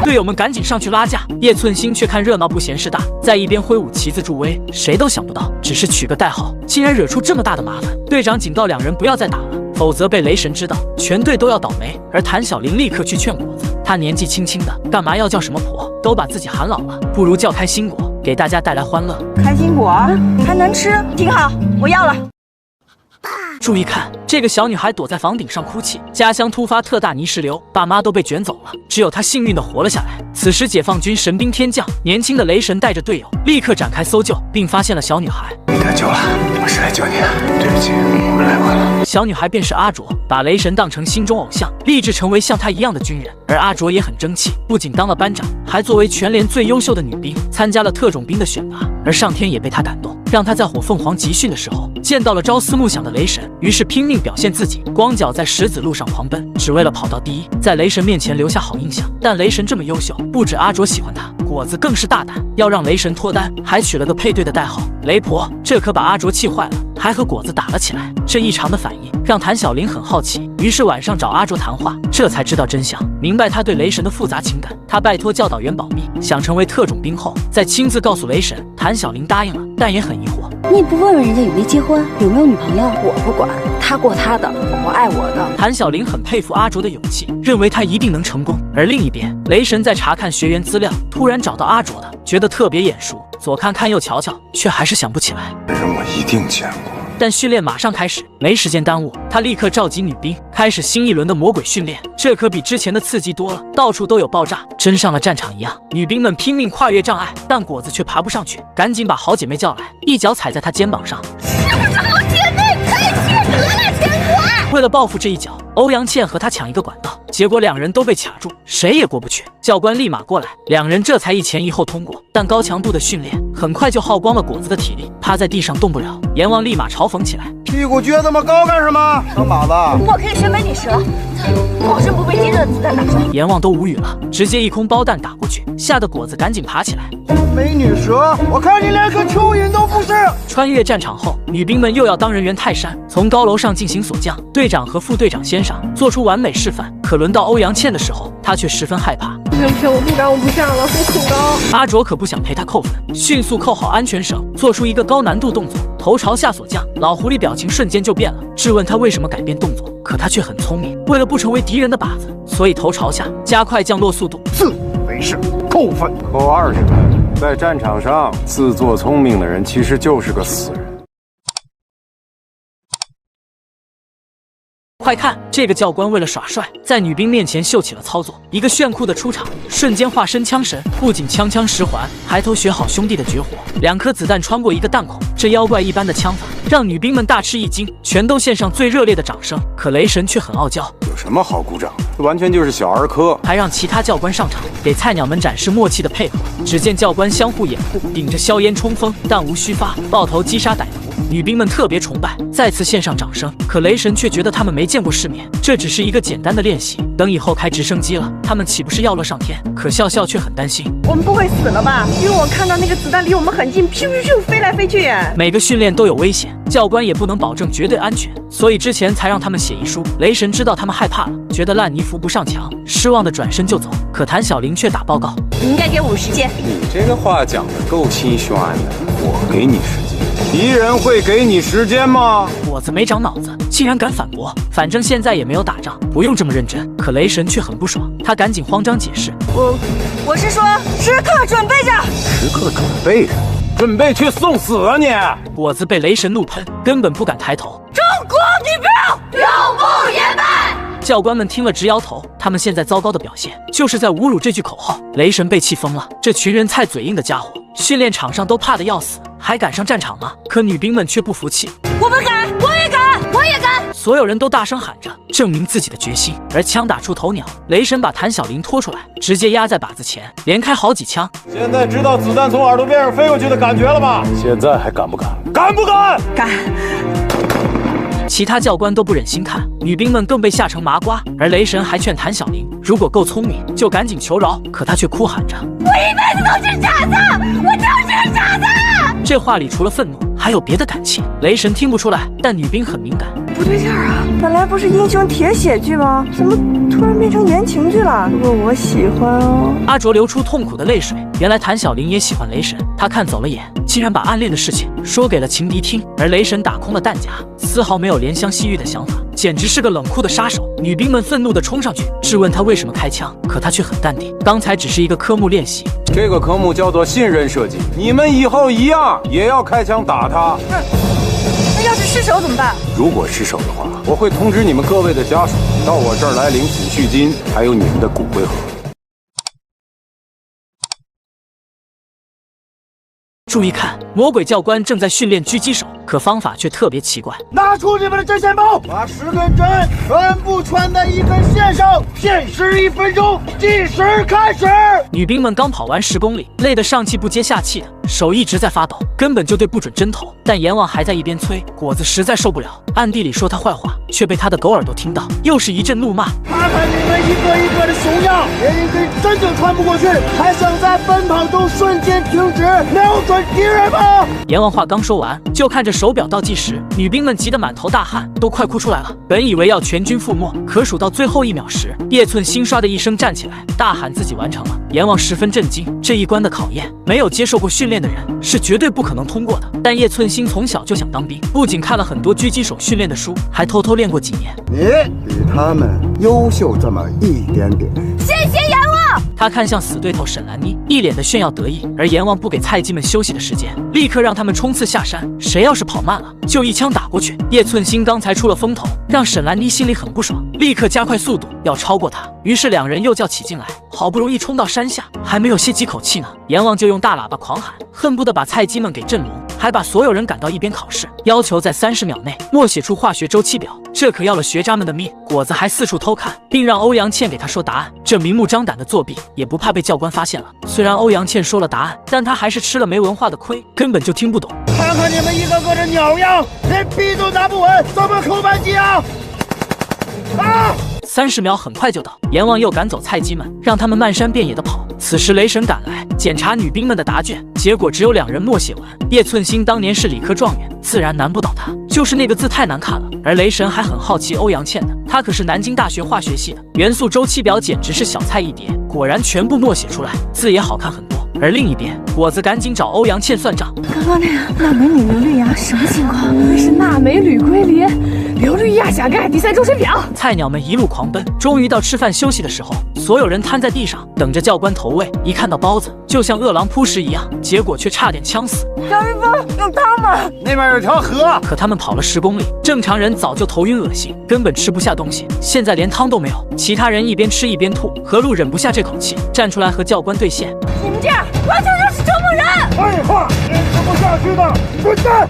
队友们赶紧上去拉架，叶寸心却看热闹不嫌事大，在一边挥舞旗子助威。谁都想不到，只是取个代号，竟然惹出这么大的麻烦。队长警告两人不要再打了，否则被雷神知道，全队都要倒霉。而谭小玲立刻去劝果子，他年纪轻轻的，干嘛要叫什么婆？都把自己喊老了，不如叫开心果，给大家带来欢乐。开心果还能吃，挺好，我要了。注意看，这个小女孩躲在房顶上哭泣，家乡突发特大泥石流，爸妈都被卷走了，只有她幸运的活了下来。此时解放军神兵天降，年轻的雷神带着队友立刻展开搜救，并发现了小女孩。你得救了，我是来救你的，对不起，我们来晚了。小女孩便是阿卓，把雷神当成心中偶像，立志成为像他一样的军人。而阿卓也很争气，不仅当了班长，还作为全连最优秀的女兵，参加了特种兵的选拔。而上天也被他感动，让他在火凤凰集训的时候见到了朝思暮想的雷神，于是拼命表现自己，光脚在石子路上狂奔，只为了跑到第一，在雷神面前留下好印象。但雷神这么优秀，不止阿卓喜欢他，果子更是大胆，要让雷神脱单，还取了个配对的代号雷婆。这可把阿卓气坏了，还和果子打了起来。这异常的反应让谭小玲很好奇，于是晚上找阿卓谈话，这才知道真相，明白他对雷神的复杂情感。他拜托教导员保密，想成为特种兵后再亲自告诉雷神。谭小玲答应了，但也很疑惑，你不问问人家有没结婚，有没有女朋友？我不管，他过他的，我爱我的。谭小玲很佩服阿卓的勇气，认为他一定能成功。而另一边，雷神在查看学员资料，突然找到阿卓的，觉得特别眼熟，左看看右瞧瞧，却还是想不起来。这人我一定见过。但训练马上开始，没时间耽误，他立刻召集女兵，开始新一轮的魔鬼训练。这可比之前的刺激多了，到处都有爆炸，真上了战场一样。女兵们拼命跨越障碍，但果子却爬不上去，赶紧把好姐妹叫来，一脚踩在她肩膀上。是不是好姐妹？太缺德了，天国！为了报复这一脚，欧阳倩和他抢一个管道，结果两人都被卡住，谁也过不去。教官立马过来，两人这才一前一后通过。但高强度的训练很快就耗光了果子的体力，趴在地上动不了。阎王立马嘲讽起来：“屁股撅这么高干什么？当靶子？我可以学美女蛇，保证不被敌人的子弹打中。”阎王都无语了，直接一空包弹打过去，吓得果子赶紧爬起来。美女蛇，我看你连个蚯蚓都不是。穿越战场后，女兵们又要当人猿泰山，从高楼上进行锁降。队长和副队长先上，做出完美示范。可轮到欧阳倩的时候，她却十分害怕。我不敢，我不上了，我恐高。阿卓可不想陪她扣分，迅速扣好安全绳，做出一个高难度动作，头朝下锁降。老狐狸表情瞬间就变了，质问他为什么改变动作。可他却很聪明，为了不成为敌人的靶子，所以头朝下，加快降落速度。自以为是，扣分，扣20分。在战场上，自作聪明的人其实就是个死人。快看，这个教官为了耍帅，在女兵面前秀起了操作，一个炫酷的出场，瞬间化身枪神，不仅枪枪十环，还偷学好兄弟的绝活，2颗子弹穿过一个弹孔，这妖怪一般的枪法让女兵们大吃一惊，全都献上最热烈的掌声。可雷神却很傲娇，有什么好鼓掌的？这完全就是小儿科，还让其他教官上场，给菜鸟们展示默契的配合。只见教官相互掩护，顶着硝烟冲锋，弹无虚发，爆头击杀歹徒。女兵们特别崇拜，再次献上掌声。可雷神却觉得他们没见过世面，这只是一个简单的练习，等以后开直升机了，他们岂不是要乐上天？可笑笑却很担心，我们不会死了吧？因为我看到那个子弹离我们很近，咻咻咻飞来飞去。每个训练都有危险，教官也不能保证绝对安全，所以之前才让他们写遗书。雷神知道他们害怕了，觉得烂泥扶不上墙，失望的转身就走。可谭小玲却打报告，你应该给我时间。你这个话讲得够心酸的，我给你时间。敌人会给你时间吗？果子没长脑子，竟然敢反驳。反正现在也没有打仗，不用这么认真。可雷神却很不爽，他赶紧慌张解释：我是说，时刻准备着。时刻准备着，准备去送死啊你！果子被雷神怒喷，根本不敢抬头。中国女兵永不言败。教官们听了直摇头，他们现在糟糕的表现就是在侮辱这句口号。雷神被气疯了，这群人菜嘴硬的家伙，训练场上都怕得要死，还敢上战场吗？可女兵们却不服气，我们敢，我也敢，我也敢！所有人都大声喊着，证明自己的决心。而枪打出头鸟，雷神把谭小玲拖出来，直接压在靶子前，连开好几枪。现在知道子弹从耳朵边上飞过去的感觉了吧？现在还敢不敢？敢不敢？敢！其他教官都不忍心看，女兵们更被吓成麻瓜。而雷神还劝谭小玲，如果够聪明，就赶紧求饶。可她却哭喊着：“我一辈子都是傻子，我就是傻子！”这话里除了愤怒，还有别的感情。雷神听不出来，但女兵很敏感。不对劲啊！本来不是英雄铁血剧吗？怎么突然变成言情剧了？不过我喜欢哦。阿卓流出痛苦的泪水。原来谭小玲也喜欢雷神，他看走了眼，竟然把暗恋的事情说给了情敌听。而雷神打空了弹夹，丝毫没有怜香惜玉的想法，简直是个冷酷的杀手。女兵们愤怒地冲上去质问他为什么开枪，可他却很淡定，刚才只是一个科目练习。这个科目叫做信任射击，你们以后一样也要开枪打他。那要是失手怎么办？如果失手的话，我会通知你们各位的家属到我这儿来领抚恤金，还有你们的骨灰盒。注意看，魔鬼教官正在训练狙击手，可方法却特别奇怪。拿出你们的针线包，把10根针全部穿在一根线上，限时1分钟，计时开始。女兵们刚跑完10公里，累得上气不接下气的，手一直在发抖，根本就对不准针头。但阎王还在一边催，果子实在受不了，暗地里说他坏话，却被他的狗耳朵听到，又是一阵怒骂。看看你们一个一个的熊样，连一根针都穿不过去，还想在奔跑中瞬间停止，瞄准敌人吗？阎王话刚说完，就看着手表倒计时，女兵们急得满头大汗，都快哭出来了。本以为要全军覆没，可数到最后1秒时，叶寸心唰的一声站起来，大喊自己完成了。阎王十分震惊，这一关的考验，没有接受过训练的人是绝对不可能通过的。但叶寸心从小就想当兵，不仅看了很多狙击手训练的书，还偷偷练过几年。你比他们优秀这么一点点。谢谢阎王。他看向死对头沈兰妮，一脸的炫耀得意。而阎王不给菜鸡们休息的时间，立刻让他们冲刺下山。谁要是跑慢了，就一枪打过去。叶寸心刚才出了风头，让沈兰妮心里很不爽，立刻加快速度要超过他。于是两人又叫起劲来，好不容易冲到山下，还没有歇几口气呢，阎王就用大喇叭狂喊，恨不得把菜鸡们给震聋，还把所有人赶到一边考试，要求在30秒内默写出化学周期表。这可要了学渣们的命。果子还四处偷看，并让欧阳倩给他说答案，这明目张胆的作弊，也不怕被教官发现了。虽然欧阳倩说了答案，但他还是吃了没文化的亏，根本就听不懂。看看你们一个个的鸟样，连笔都拿不稳，怎么扣班级啊！30秒很快就到，阎王又赶走菜鸡们，让他们漫山遍野的跑。此时雷神赶来检查女兵们的答卷，结果只有2人默写完。叶寸心当年是理科状元，自然难不倒他，就是那个字太难看了。而雷神还很好奇欧阳倩的，他可是南京大学化学系的，元素周期表简直是小菜一碟，果然全部默写出来，字也好看很多。而另一边，果子赶紧找欧阳倩算账。刚刚那个钠镁铝硫氯氩什么情况？是钠镁铝硅磷硫氯氩钾钙第3周期表。菜鸟们一路狂奔，终于到吃饭休息的时候，所有人瘫在地上等着教官投喂。一看到包子，就像饿狼扑食一样，结果却差点呛死。小玉峰，有汤吗？那边有条河。可他们跑了10公里，正常人早就头晕恶心，根本吃不下东西，现在连汤都没有。其他人一边吃一边吐，何璐忍不下这口气，站出来和教官对线。你们这样完全就是折磨人！废话，坚持不下去的，滚蛋！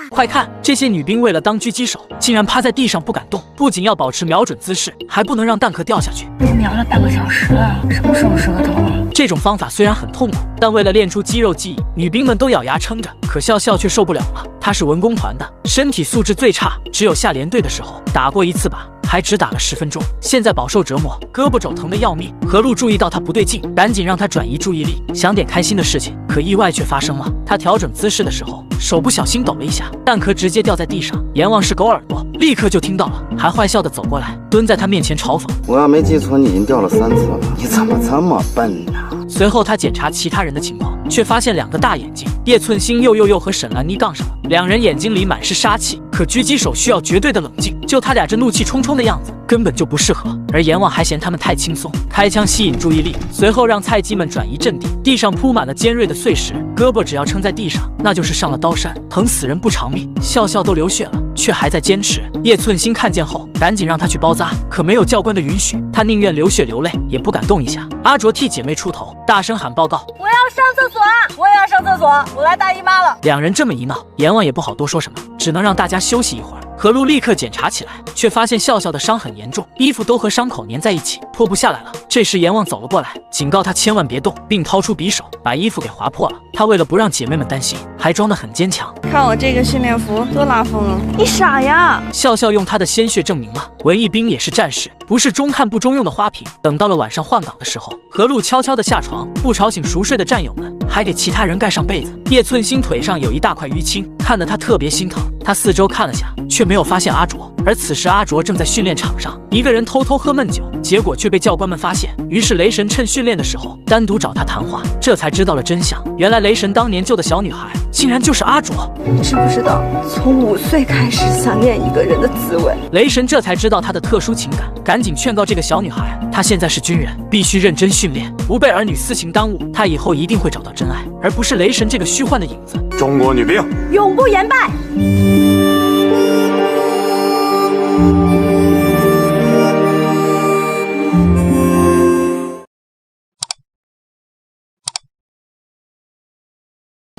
快看，这些女兵为了当狙击手，竟然趴在地上不敢动，不仅要保持瞄准姿势，还不能让弹壳掉下去。我瞄了半个小时了，什么时候是个头？这种方法虽然很痛苦，但为了练出肌肉记忆，女兵们都咬牙撑着。可笑笑却受不了了，她是文工团的，身体素质最差，只有下连队的时候打过1次靶，还只打了10分钟，现在饱受折磨，胳膊肘疼得要命。何璐注意到他不对劲，赶紧让他转移注意力，想点开心的事情。可意外却发生了，他调整姿势的时候，手不小心抖了一下，弹壳直接掉在地上。阎王是狗耳朵，立刻就听到了，还坏笑的走过来，蹲在他面前嘲讽：“我要没记错，你已经掉了3次了，你怎么这么笨呢？”随后他检查其他人的情况，却发现2个大眼睛，叶寸心又和沈兰妮杠上了，2人眼睛里满是杀气。可狙击手需要绝对的冷静，就他俩这怒气冲冲的样子，根本就不适合。而阎王还嫌他们太轻松，开枪吸引注意力，随后让菜鸡们转移阵地。地上铺满了尖锐的碎石，胳膊只要撑在地上，那就是上了刀山，疼死人不偿命。笑笑都流血了，却还在坚持。叶寸心看见后，赶紧让他去包扎，可没有教官的允许，他宁愿流血流泪，也不敢动一下。阿卓替姐妹出头，大声喊报告：“我要上厕所，我也要上厕所，我来大姨妈了。”2人这么一闹，阎王也不好多说什么，只能让大家休息一会儿。何璐立刻检查起来，却发现笑笑的伤很严重，衣服都和伤口粘在一起，脱不下来了。这时阎王走了过来，警告他千万别动，并掏出匕首把衣服给划破了。他为了不让姐妹们担心，还装得很坚强。看我这个训练服多拉风啊！你傻呀！笑笑用他的鲜血证明了文艺兵也是战士，不是中看不中用的花瓶。等到了晚上换岗的时候，何璐悄悄地下床，不吵醒熟睡的战友们，还给其他人盖上被子。叶寸心腿上有一大块淤青，看得他特别心疼。他四周看了下，却没有发现阿卓。而此时阿卓正在训练场上，一个人偷偷喝闷酒，结果却被教官们发现。于是雷神趁训练的时候单独找他谈话，这才知道了真相。原来雷神当年救的小女孩，竟然就是阿卓。你知不知道，从5岁开始想念一个人的滋味？雷神这才知道他的特殊情感，赶紧劝告这个小女孩，她现在是军人，必须认真训练，不被儿女私情耽误。她以后一定会找到真爱，而不是雷神这个虚幻的影子。中国女兵永不言败。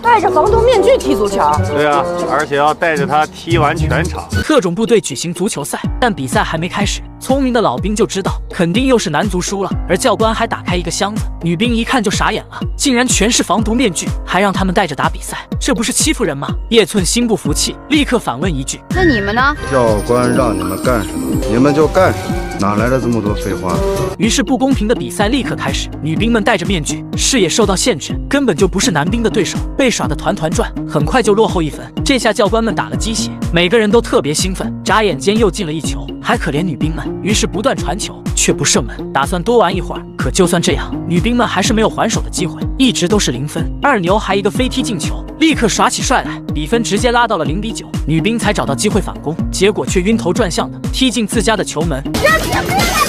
戴着防毒面具踢足球。对啊，而且要带着他踢完全场。特种部队举行足球赛，但比赛还没开始，聪明的老兵就知道肯定又是男足输了。而教官还打开一个箱子，女兵一看就傻眼了，竟然全是防毒面具，还让他们带着打比赛，这不是欺负人吗？叶寸心不服气，立刻反问一句：“那你们呢？”教官让你们干什么，你们就干什么，哪来的这么多废话？于是不公平的比赛立刻开始，女兵们戴着面具，视野受到限制，根本就不是男兵的对手，被耍得团团转，很快就落后1分。这下教官们打了鸡血，每个人都特别兴奋，眨眼间又进了1球，还可怜女兵们，于是不断传球，却不射门，打算多玩一会儿。可就算这样，女兵们还是没有还手的机会，一直都是0分。二牛还一个飞踢进球，立刻耍起帅来，比分直接拉到了0比9，女兵才找到机会反攻，结果却晕头转向的踢进自家的球门。让铁不要下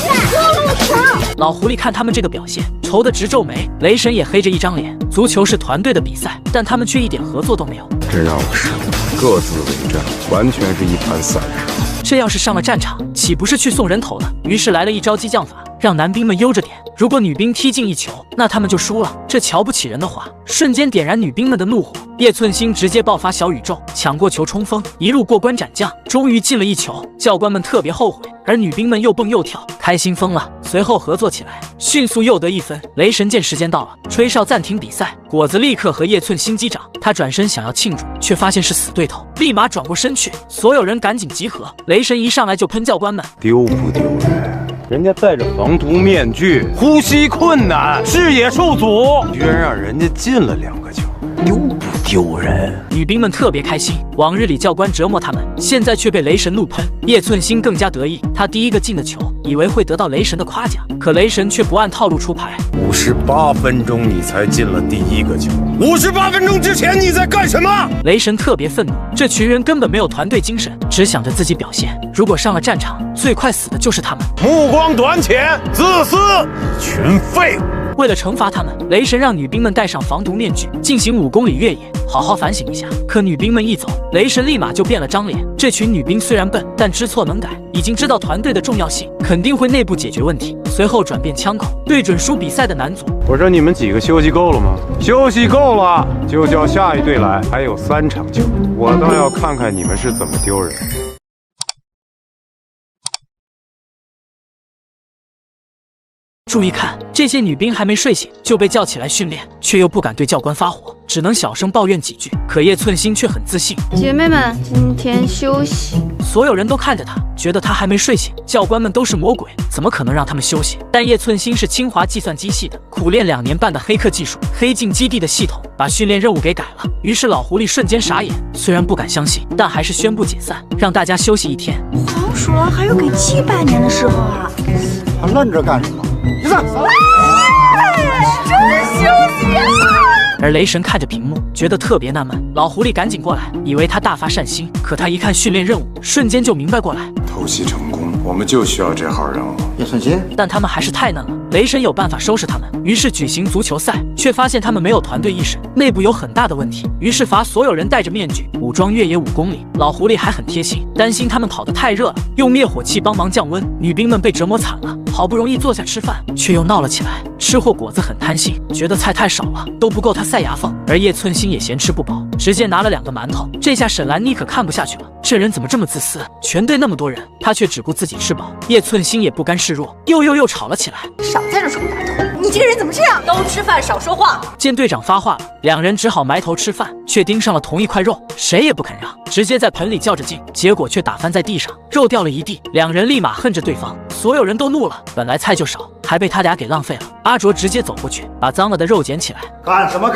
去！老狐狸看他们这个表现，愁得直皱眉。雷神也黑着一张脸。足球是团队的比赛，但他们却一点合作都没有。真让我失望，各自为战，完全是一盘散沙。这要是上了战场，岂不是去送人头了？于是来了一招激将法，让男兵们悠着点。如果女兵踢进一球，那他们就输了。这瞧不起人的话，瞬间点燃女兵们的怒火。叶寸心直接爆发小宇宙，抢过球冲锋，一路过关斩将，终于进了一球。教官们特别后悔，而女兵们又蹦又跳，开心疯了。随后合作起来，迅速又得一分。雷神见时间到了，吹哨暂停比赛。果子立刻和叶寸心击掌，他转身想要庆祝，却发现是死对头，立马转过身去。所有人赶紧集合。雷神一上来就喷教官们，丢不丢人？人家戴着防毒面具，呼吸困难，视野受阻，居然让人家进了2个球，丢不丢人？女兵们特别开心，往日里教官折磨他们，现在却被雷神怒喷。叶寸心更加得意，他第一个进的球，以为会得到雷神的夸奖，可雷神却不按套路出牌。58分钟你才进了第1个球，58分钟之前你在干什么？雷神特别愤怒，这群人根本没有团队精神，只想着自己表现。如果上了战场，最快死的就是他们。目光短浅，自私，一群废物。为了惩罚他们，雷神让女兵们戴上防毒面具，进行5公里越野，好好反省一下。可女兵们一走，雷神立马就变了张脸。这群女兵虽然笨，但知错能改，已经知道团队的重要性，肯定会内部解决问题。随后转变枪口，对准输比赛的男足。我说你们几个休息够了吗？休息够了，就叫下一队来，还有3场球，我倒要看看你们是怎么丢人。注意看，这些女兵还没睡醒就被叫起来训练，却又不敢对教官发火，只能小声抱怨几句。可叶寸心却很自信，姐妹们，今天休息。所有人都看着他，觉得他还没睡醒。教官们都是魔鬼，怎么可能让他们休息？但叶寸心是清华计算机系的，苦练2年半的黑客技术，黑进基地的系统，把训练任务给改了。于是老狐狸瞬间傻眼，虽然不敢相信，但还是宣布解散，让大家休息1天。黄鼠狼还有给鸡拜年的时候啊！还愣着干什么？解散！真休息啊！而雷神看着屏幕，觉得特别纳闷。老狐狸赶紧过来，以为他大发善心，可他一看训练任务，瞬间就明白过来。偷袭成功，我们就需要这号人物。叶寸心，但他们还是太嫩了，雷神有办法收拾他们。于是举行足球赛，却发现他们没有团队意识，内部有很大的问题。于是罚所有人戴着面具，武装越野5公里。老狐狸还很贴心，担心他们跑得太热了，用灭火器帮忙降温。女兵们被折磨惨了，好不容易坐下吃饭，却又闹了起来。吃货果子很贪心，觉得菜太少了，都不够他塞牙缝。而叶寸心也嫌吃不饱，直接拿了2个馒头。这下沈兰妮可看不下去了，这人怎么这么自私？全队那么多人，他却只顾自己吃饱。叶寸心也不甘示弱，又吵了起来。少在这冲大头！你这个人怎么这样？都吃饭，少说话。见队长发话了，2人只好埋头吃饭，却盯上了同一块肉，谁也不肯让，直接在盆里较着劲，结果却打翻在地上，肉掉了一地。2人立马恨着对方，所有人都怒了。本来菜就少，还被他俩给浪费了。阿卓直接走过去，把脏了的肉捡起来。干什么？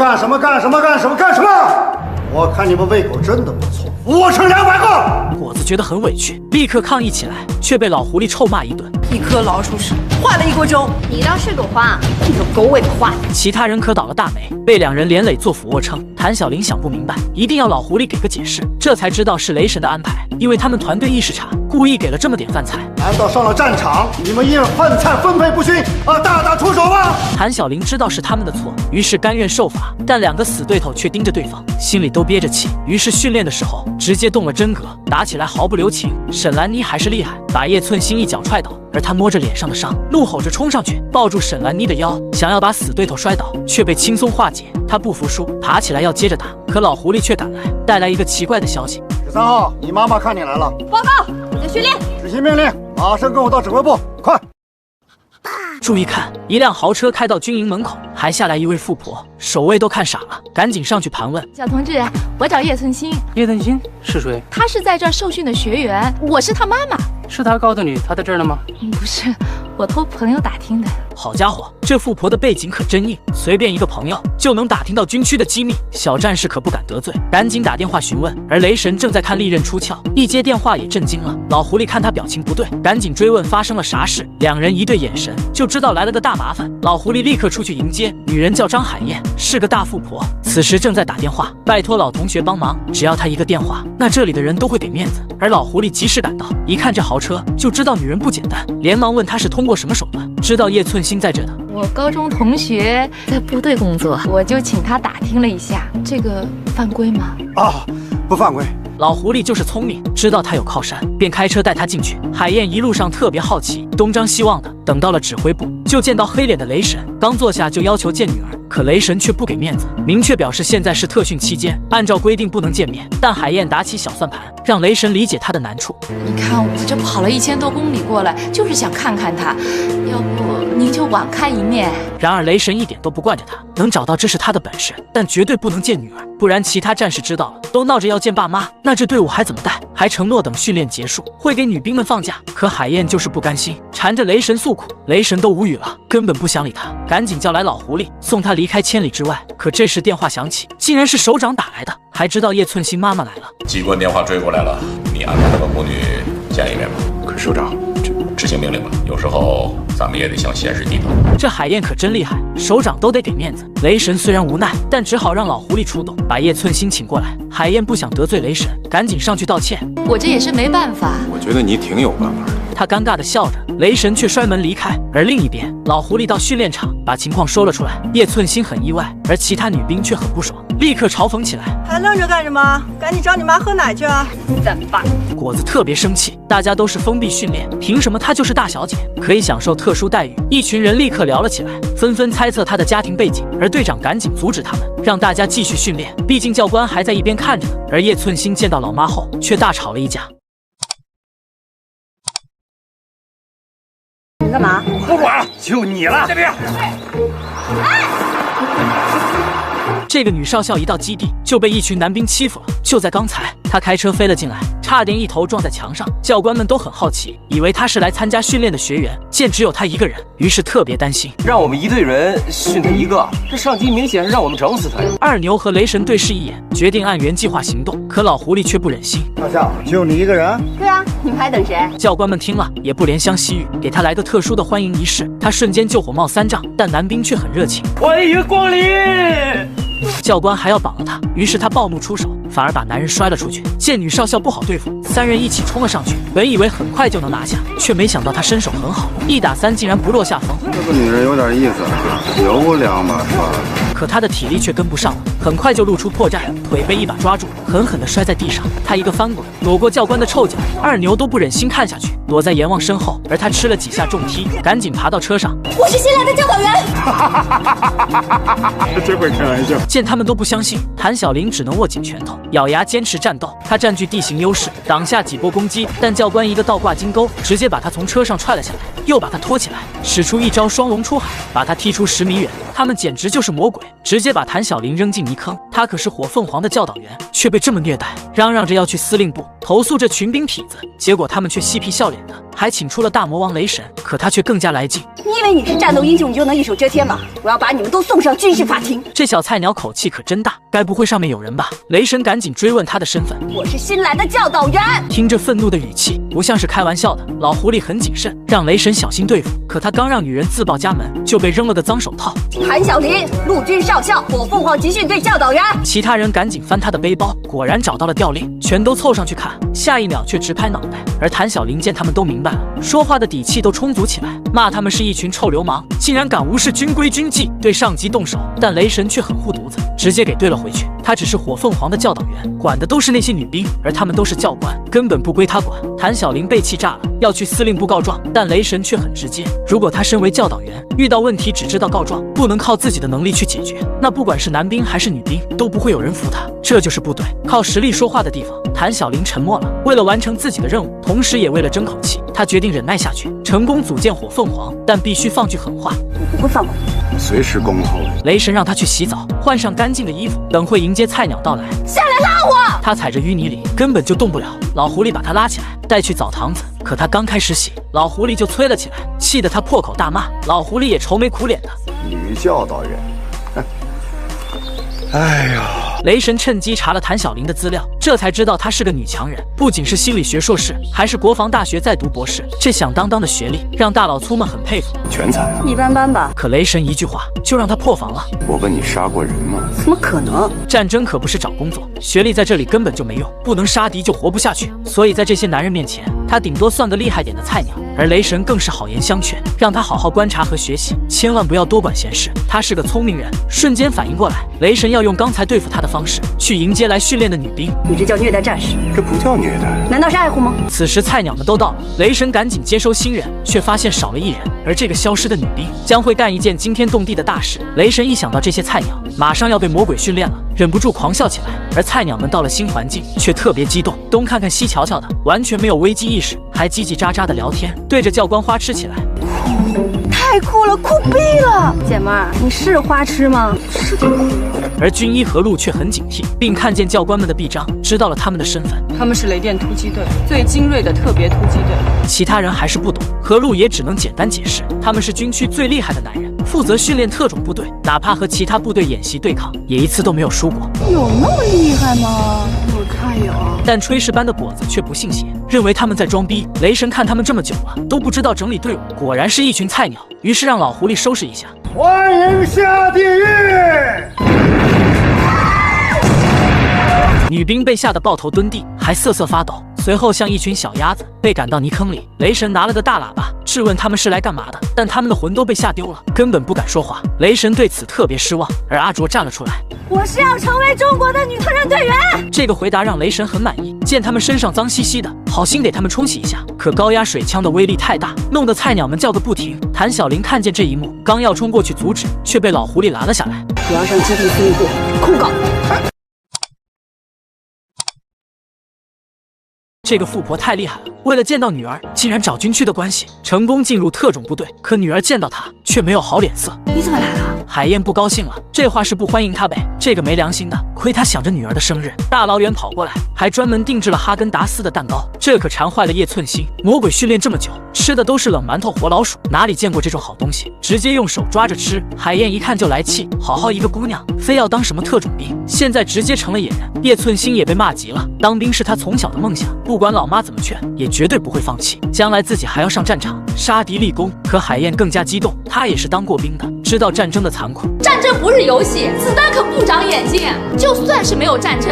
我看你们胃口真的不错，我剩200个。果子觉得很委屈，立刻抗议起来，却被老狐狸臭骂一顿。一颗老鼠屎坏了一锅粥，你倒是朵花，一朵狗尾巴花。其他人可倒了大霉，被2人连累做俯卧撑。谭小玲想不明白，一定要老狐狸给个解释，这才知道是雷神的安排，因为他们团队意识差，故意给了这么点饭菜。难道上了战场，你们因为饭菜分配不均而大打出手吗？谭小玲知道是他们的错，于是甘愿受罚，但2个死对头却盯着对方，心里都憋着气。于是训练的时候直接动了真格，打起来毫不留情。沈兰妮还是厉害，把叶寸心一脚踹倒，而他摸着脸上的伤，怒吼着冲上去，抱住沈兰妮的腰，想要把死对头摔倒，却被轻松化解。他不服输，爬起来要接着打，可老狐狸却赶来，带来一个奇怪的消息：13号，你妈妈看你来了。报告，我在训练。执行命令，马上跟我到指挥部，快！注意看，一辆豪车开到军营门口，还下来一位富婆，守卫都看傻了，赶紧上去盘问。小同志，我找叶寸心。叶寸心是谁？他是在这儿受训的学员，我是他妈妈。是他告诉你他在这儿了吗？不是，我托朋友打听的。好家伙，这富婆的背景可真硬，随便一个朋友就能打听到军区的机密，小战士可不敢得罪，赶紧打电话询问。而雷神正在看利刃出鞘，一接电话也震惊了。老狐狸看他表情不对，赶紧追问发生了啥事。2人一对眼神，就知道来了个大麻烦。老狐狸立刻出去迎接，女人叫张海燕，是个大富婆，此时正在打电话，拜托老同学帮忙，只要她一个电话，那这里的人都会给面子。而老狐狸及时赶到，一看这豪车，就知道女人不简单，连忙问她是通过什么手段知道叶寸心在这的。我高中同学在部队工作，我就请他打听了一下，这个犯规吗？啊，不犯规。老狐狸就是聪明，知道他有靠山，便开车带他进去。海燕一路上特别好奇，东张西望的。等到了指挥部，就见到黑脸的雷神，刚坐下就要求见女儿，可雷神却不给面子，明确表示现在是特训期间，按照规定不能见面。但海燕打起小算盘，让雷神理解他的难处。你看我这跑了1000多公里过来，就是想看看他，要不您就网开一面。然而雷神一点都不惯着他，能找到这是他的本事，但绝对不能见女儿，不然其他战士知道了，都闹着要见爸妈，那这队伍还怎么带？还承诺等训练结束会给女兵们放假。可海燕就是不甘心，缠着雷神诉苦，雷神都无语了，根本不想理他，赶紧叫来老狐狸送他离开千里之外。可这时电话响起，竟然是首长打来的，还知道叶寸心妈妈来了。机关电话追过来了，你安排他们母女见一面吧。可是首长，执行命令吧，有时候咱们也得向现实低头。这海燕可真厉害，首长都得给面子。雷神虽然无奈，但只好让老狐狸出动，把叶寸心请过来。海燕不想得罪雷神，赶紧上去道歉。我这也是没办法。我觉得你挺有办法的。他尴尬地笑着，雷神却摔门离开。而另一边，老狐狸到训练场把情况说了出来。叶寸心很意外，而其他女兵却很不爽，立刻嘲讽起来：“还愣着干什么？赶紧找你妈喝奶去啊！”怎吧？果子特别生气，大家都是封闭训练，凭什么她就是大小姐，可以享受特殊待遇？一群人立刻聊了起来，纷纷猜测她的家庭背景。而队长赶紧阻止他们，让大家继续训练，毕竟教官还在一边看着呢。而叶寸心见到老妈后，却大吵了一架。你干嘛？不管，就你了。这边。这个女少校一到基地就被一群男兵欺负了。就在刚才，她开车飞了进来，差点一头撞在墙上。教官们都很好奇，以为她是来参加训练的学员，见只有她一个人，于是特别担心，让我们一队人训他一个，这上级明显是让我们整死他呀！二牛和雷神对视一眼，决定按原计划行动。可老狐狸却不忍心，少校，就你一个人？对啊，你们还等谁？教官们听了也不怜香惜玉，给他来个特殊的欢迎仪式。他瞬间就火冒三丈，但男兵却很热情，欢迎光临。教官还要绑了他，于是他暴怒出手，反而把男人摔了出去。见女少校不好对付，三人一起冲了上去，本以为很快就能拿下，却没想到他身手很好，1打3竟然不落下风。这个女人有点意思，有2把刷。可他的体力却跟不上了，很快就露出破绽，腿被一把抓住，狠狠地摔在地上。他一个翻滚，躲过教官的臭脚，二牛都不忍心看下去，躲在阎王身后。而他吃了几下重踢，赶紧爬到车上。我是新来的教导员。真会开玩笑。见他们都不相信，谭小玲只能握紧拳头，咬牙坚持战斗。他占据地形优势，挡下几波攻击，但教官一个倒挂金钩，直接把他从车上踹了下来，又把他拖起来，使出一招双龙出海，把他踢出10米远。他们简直就是魔鬼，直接把谭小玲扔进泥坑。他可是火凤凰的教导员，却被这么虐待，嚷嚷着要去司令部投诉这群兵痞子。结果他们却嬉皮笑脸的，还请出了大魔王雷神。可他却更加来劲。你以为你是战斗英雄，你就能一手遮天吗？我要把你们都送上军事法庭。这小菜鸟口气可真大，该不会上面有人吧？雷神赶紧追问他的身份。我是新来的教导员。听着愤怒的语气，不像是开玩笑的。老狐狸很谨慎，让雷神小心对付。可他刚让女人自报家门，就被扔了个脏手套。谭小玲，陆军少校，火凤凰集训队教导员。其他人赶紧翻他的背包，果然找到了调令，全都凑上去看。下一秒却直拍脑袋。而谭小玲见他们都明白了，说话的底气都充足起来，骂他们是一群臭流氓，竟然敢无视军规军纪，对上级动手。但雷神却很护犊子，直接给怼了回去。他只是火凤凰的教导员，管的都是那些女兵，而他们都是教官，根本不归他管。谭小玲被气炸了，要去司令部告状，但雷神却很直接，如果他身为教导员，遇到问题只知道告状，不能靠自己的能力去解决，那不管是男兵还是女兵，都不会有人服他。这就是部队靠实力说话的地方。谭小玲沉默了，为了完成自己的任务，同时也为了争口气，他决定忍耐下去，成功组建火凤凰，但必须放句狠话：我不会放过你，随时恭候。雷神让他去洗澡，换上干净的衣服，等会迎接菜鸟到来。下来拉我！他踩着淤泥里，根本就动不了。老狐狸把他拉起来，带去澡堂子。可他刚开始洗，老狐狸就催了起来，气得他破口大骂。老狐狸也愁眉苦脸的。女教导员，哎呀！雷神趁机查了谭小玲的资料，这才知道她是个女强人，不仅是心理学硕士，还是国防大学在读博士。这响当当的学历让大老粗们很佩服。全才啊！一般般吧。可雷神一句话就让他破防了。我问你杀过人吗？怎么可能？战争可不是找工作，学历在这里根本就没用，不能杀敌就活不下去。所以在这些男人面前，他顶多算个厉害点的菜鸟。而雷神更是好言相劝，让他好好观察和学习，千万不要多管闲事。他是个聪明人，瞬间反应过来，雷神要用刚才对付他的方式去迎接来训练的女兵。你这叫虐待战士？这不叫虐待，难道是爱护吗？此时菜鸟们都到了，雷神赶紧接收新人，却发现少了一人，而这个消失的女兵将会干一件惊天动地的大事。雷神一想到这些菜鸟马上要被魔鬼训练了，忍不住狂笑起来。而菜鸟们到了新环境却特别激动，东看看西瞧瞧的，完全没有危机意识，还叽叽喳喳的聊天，对着教官花痴起来。太酷了，酷毙了！姐妹儿，你是花痴吗？是的。而军医何露却很警惕，并看见教官们的臂章，知道了他们的身份。他们是雷电突击队，最精锐的特别突击队。其他人还是不懂，何露也只能简单解释，他们是军区最厉害的男人，负责训练特种部队，哪怕和其他部队演习对抗，也一次都没有输过。有那么厉害吗？我看有。但炊事班的果子却不信邪，认为他们在装逼。雷神看他们这么久了，都不知道整理队伍，果然是一群菜鸟，于是让老狐狸收拾一下。欢迎下地狱！女兵被吓得抱头蹲地，还瑟瑟发抖，随后像一群小鸭子被赶到泥坑里。雷神拿了个大喇叭质问他们是来干嘛的，但他们的魂都被吓丢了，根本不敢说话。雷神对此特别失望，而阿卓站了出来，我是要成为中国的女特战队员。这个回答让雷神很满意，见他们身上脏兮兮的，好心给他们冲洗一下。可高压水枪的威力太大，弄得菜鸟们叫个不停。谭小玲看见这一幕，刚要冲过去阻止，却被老狐狸拦了下来。不要上基地司令部控告。这个富婆太厉害了，为了见到女儿，竟然找军区的关系，成功进入特种部队。可女儿见到她却没有好脸色。你怎么来了？海燕不高兴了，这话是不欢迎她呗？这个没良心的，亏她想着女儿的生日，大老远跑过来，还专门定制了哈根达斯的蛋糕，这可馋坏了叶寸心。魔鬼训练这么久，吃的都是冷馒头、活老鼠，哪里见过这种好东西？直接用手抓着吃。海燕一看就来气，好好一个姑娘，非要当什么特种兵，现在直接成了野人。叶寸心也被骂急了，当兵是他从小的梦想，不管老妈怎么劝，也绝对不会放弃。将来自己还要上战场杀敌立功。可海燕更加激动，她也是当过兵的，知道战争的残酷。战争不是游戏，子弹可不长眼睛。就算是没有战争，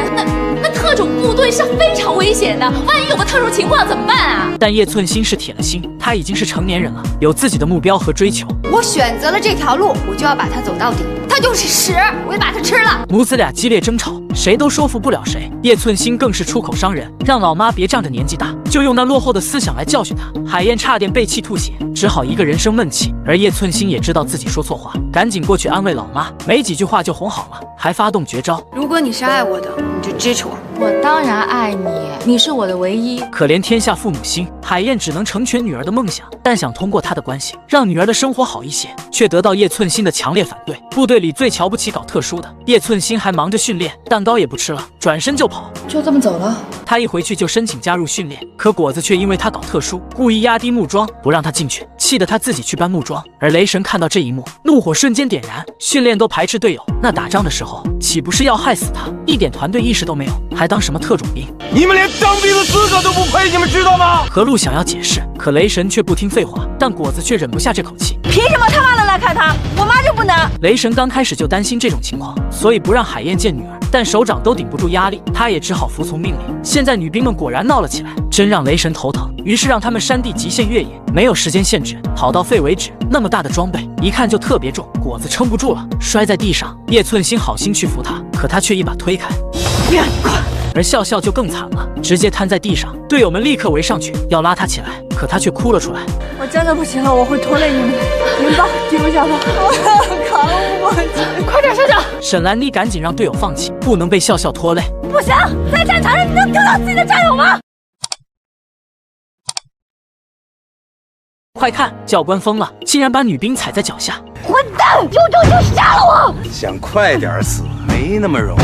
那特种部队是非常危险的，万一有个特殊情况怎么办啊？但叶寸心是铁了心，他已经是成年人了，有自己的目标和追求。我选择了这条路，我就要把它走到底。它就是屎，我也把它吃了。母子俩激烈争吵，谁都说服不了谁。叶寸心更是出口伤人，让老妈别仗着年纪大，就用那落后的思想来教训他。海燕差点被气吐血，只好一个人生闷气。而叶寸心也知道自己说错话，赶紧过去安慰老妈，没几句话就哄好了，还发动绝招。如果你是爱我的，你就支持我。我当然爱你，你是我的唯一。可怜天下父母心，海燕只能成全女儿的梦想，但想通过她的关系让女儿的生活好一些，却得到叶寸心的强烈反对。部队里最瞧不起搞特殊的，叶寸心还忙着训练，蛋糕也不吃了，转身就跑。就这么走了？他一回去就申请加入训练，可果子却因为他搞特殊，故意压低木桩，不让他进去，气得他自己去搬木桩。而雷神看到这一幕，怒火瞬间点燃，训练都排斥队友，那打仗的时候岂不是要害死他？一点团队意识都没有，还当什么特种兵？你们连当兵的资格都不配，你们知道吗？何露想要解释，可雷神却不听废话，但果子却忍不下这口气。凭什么他妈能来看他，我妈就不能？雷神刚开始就担心这种情况，所以不让海燕见女儿，但首长都顶不住压力，他也只好服从命令。现在女兵们果然闹了起来，真让雷神头疼，于是让他们山地极限越野，没有时间限制，跑到废为止。那么大的装备，一看就特别重，果子撑不住了，摔在地上。叶寸心好心去扶他，可他却一把推开。而笑笑就更惨了，直接瘫在地上，队友们立刻围上去要拉他起来，可他却哭了出来。我真的不行了，我会拖累你们，你们吧，停不下吧，我扛不过去。快点，校长！沈兰妮赶紧让队友放弃，不能被笑笑拖累。不行，在战场上你能丢掉自己的战友吗？快看，教官疯了，竟然把女兵踩在脚下！混蛋，有种就杀了我！想快点死，没那么容易。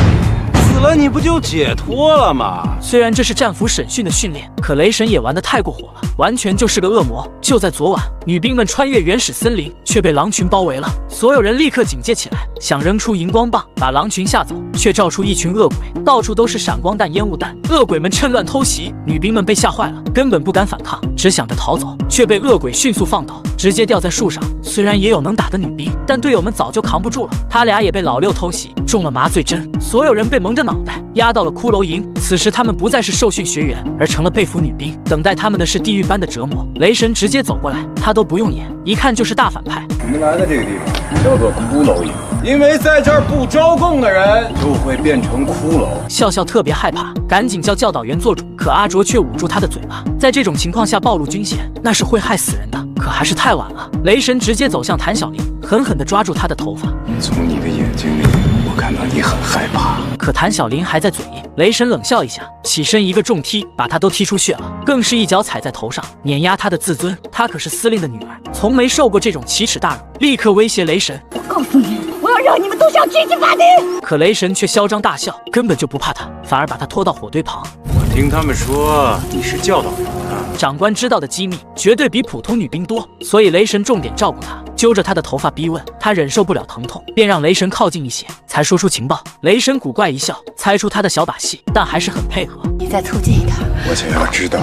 死了你不就解脱了吗？虽然这是战俘审讯的训练，可雷神也玩得太过火了，完全就是个恶魔。就在昨晚，女兵们穿越原始森林，却被狼群包围了，所有人立刻警戒起来，想扔出荧光棒把狼群吓走，却照出一群恶鬼，到处都是闪光弹、烟雾弹。恶鬼们趁乱偷袭，女兵们被吓坏了，根本不敢反抗，只想着逃走，却被恶鬼迅速放倒，直接吊在树上。虽然也有能打的女兵，但队友们早就扛不住了，他俩也被老六偷袭，中了麻醉针，所有人被蒙着脑袋压到了骷髅营。此时他们不再是受训学员，而成了被俘女兵，等待他们的是地狱般的折磨。雷神直接走过来，他都不用演，一看就是大反派。你们来的这个地方叫做骷髅营，因为在这儿不招供的人就会变成骷髅。笑笑特别害怕，赶紧叫教导员做主，可阿卓却捂住他的嘴巴。在这种情况下暴露军衔，那是会害死人的。可还是太晚了，雷神直接走向谭小玲，狠狠地抓住她的头发。从你的眼睛里，我看到你很害怕。可谭小玲还在嘴硬，雷神冷笑一下，起身一个重踢，把她都踢出血了，更是一脚踩在头上，碾压她的自尊。她可是司令的女儿，从没受过这种奇耻大辱，立刻威胁雷神：我告诉你，我要让你们都上军事法庭。可雷神却嚣张大笑，根本就不怕他，反而把他拖到火堆旁。我听他们说你是教导员啊。长官知道的机密绝对比普通女兵多，所以雷神重点照顾她，揪着她的头发逼问。她忍受不了疼痛，便让雷神靠近一些，才说出情报。雷神古怪一笑，猜出她的小把戏，但还是很配合。你再凑近一点，我想要知道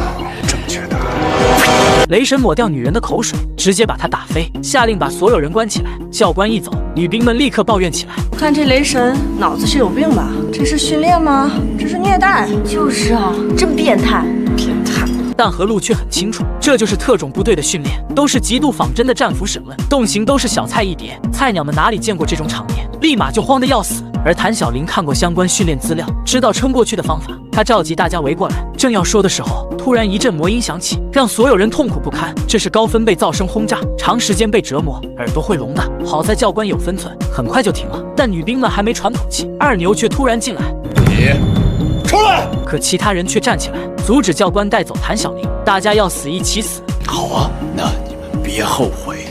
正确答案。雷神抹掉女人的口水，直接把她打飞，下令把所有人关起来。教官一走，女兵们立刻抱怨起来。看这雷神脑子是有病吧？这是训练吗？这是虐待。就是啊，真变态。变态。但何露却很清楚，这就是特种部队的训练，都是极度仿真的战俘审问，动刑都是小菜一碟。菜鸟们哪里见过这种场面，立马就慌得要死。而谭小玲看过相关训练资料，知道撑过去的方法，她召集大家围过来，正要说的时候，突然一阵魔音响起，让所有人痛苦不堪。这是高分贝噪声轰炸，长时间被折磨，耳朵会聋的。好在教官有分寸，很快就停了。但女兵们还没喘口气，二牛却突然进来，你出来！可其他人却站起来阻止教官带走谭小玲，大家要死一起死。好啊，那你们别后悔。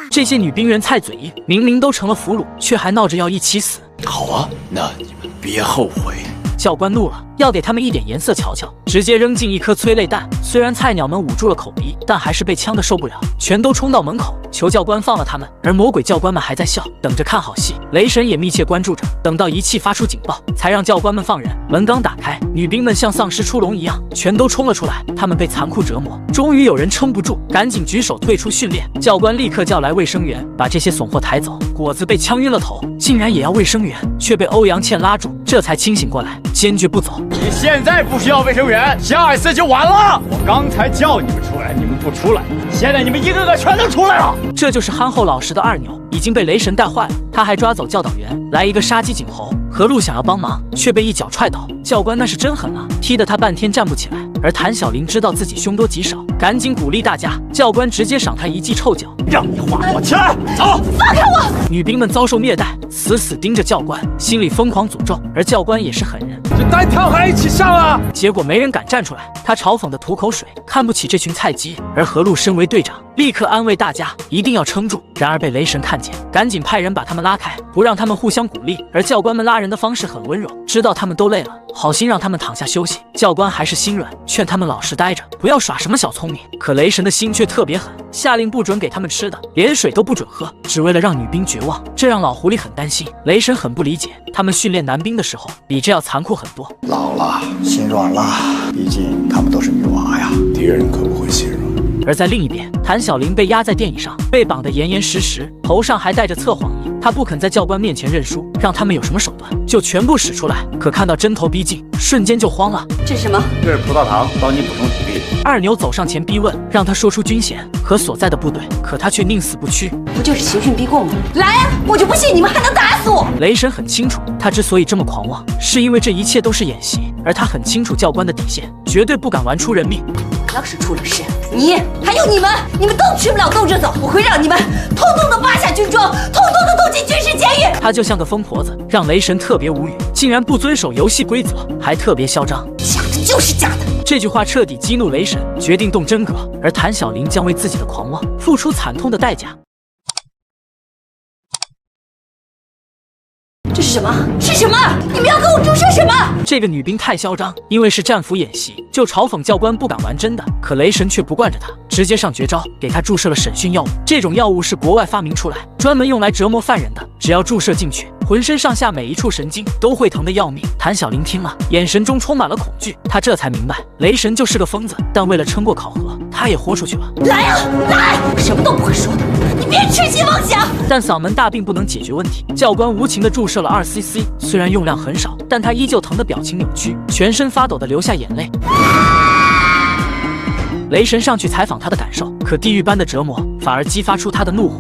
这些女兵人菜嘴硬，明明都成了俘虏，却还闹着要一起死。好啊，那你们别后悔。教官怒了，要给他们一点颜色瞧瞧，直接扔进一颗催泪弹。虽然菜鸟们捂住了口鼻，但还是被呛得受不了，全都冲到门口求教官放了他们。而魔鬼教官们还在笑，等着看好戏。雷神也密切关注着，等到仪器发出警报，才让教官们放人。门刚打开，女兵们像丧尸出笼一样，全都冲了出来。他们被残酷折磨，终于有人撑不住，赶紧举手退出训练。教官立刻叫来卫生员，把这些怂货抬走。果子被呛晕了头，竟然也要卫生员，却被欧阳倩拉住，这才清醒过来，坚决不走。你现在不需要卫生员，下一次就晚了。我刚才叫你们出来，你们不出来，现在你们一个个全都出来了。这就是憨厚老实的二牛，已经被雷神带坏了。他还抓走教导员，来一个杀鸡儆猴。何露想要帮忙，却被一脚踹倒。教官那是真狠啊，踢得他半天站不起来。而谭小玲知道自己凶多吉少，赶紧鼓励大家。教官直接赏他一记臭脚，让你化作起来，走，放开我！女兵们遭受虐待，死死盯着教官，心里疯狂诅咒。而教官也是狠人，这单挑还一起上啊！结果没人敢站出来，他嘲讽的吐口水，看不起这群菜鸡。而何露身为队长，立刻安慰大家一定要撑住。然而被雷神看见，赶紧派人把他们拉开，不让他们互相鼓励。而教官们拉人的方式很温柔，知道他们都累了，好心让他们躺下休息。教官还是心软，劝他们老实待着，不要耍什么小聪明。可雷神的心却特别狠，下令不准给他们吃的，连水都不准喝，只为了让女兵绝望。这让老狐狸很担心。雷神很不理解，他们训练男兵的时候比这要残酷很多。老了，心软了，毕竟他们都是女娃呀。敌人可不会心软。而在另一边，谭小玲被压在垫椅上，被绑得严严实实，头上还戴着测谎仪。她不肯在教官面前认输，让他们有什么手段就全部使出来。可看到针头逼近，瞬间就慌了。这是什么？这是葡萄糖，帮你补充体力。二牛走上前逼问，让他说出军衔和所在的部队，可他却宁死不屈。不就是刑讯逼供吗？来啊，我就不信你们还能打死我！雷神很清楚，他之所以这么狂妄，是因为这一切都是演习，而他很清楚教官的底线，绝对不敢玩出人命。要是出了事，你还有你们都吃不了兜着走！我会让你们通通的扒下军装，通通的送进军事监狱！他就像个疯婆子，让雷神特别无语，竟然不遵守游戏规则，还特别嚣张。假的就是假的！这句话彻底激怒雷神，决定动真格，而谭小玲将为自己的狂妄付出惨痛的代价。这是什么？是什么？你们要给我注射什么？这个女兵太嚣张，因为是战俘演习，就嘲讽教官不敢玩真的。可雷神却不惯着他，直接上绝招，给他注射了审讯药物。这种药物是国外发明出来，专门用来折磨犯人的。只要注射进去，浑身上下每一处神经都会疼得要命。谭小玲听了，眼神中充满了恐惧。她这才明白，雷神就是个疯子，但为了撑过考核，他也豁出去了。来啊，来！我什么都不会说的，你别痴心妄想。但嗓门大并不能解决问题。教官无情地注射了2cc，虽然用量很少，但他依旧疼得表情扭曲，全身发抖地流下眼泪。雷神上去采访他的感受，可地狱般的折磨反而激发出他的怒火。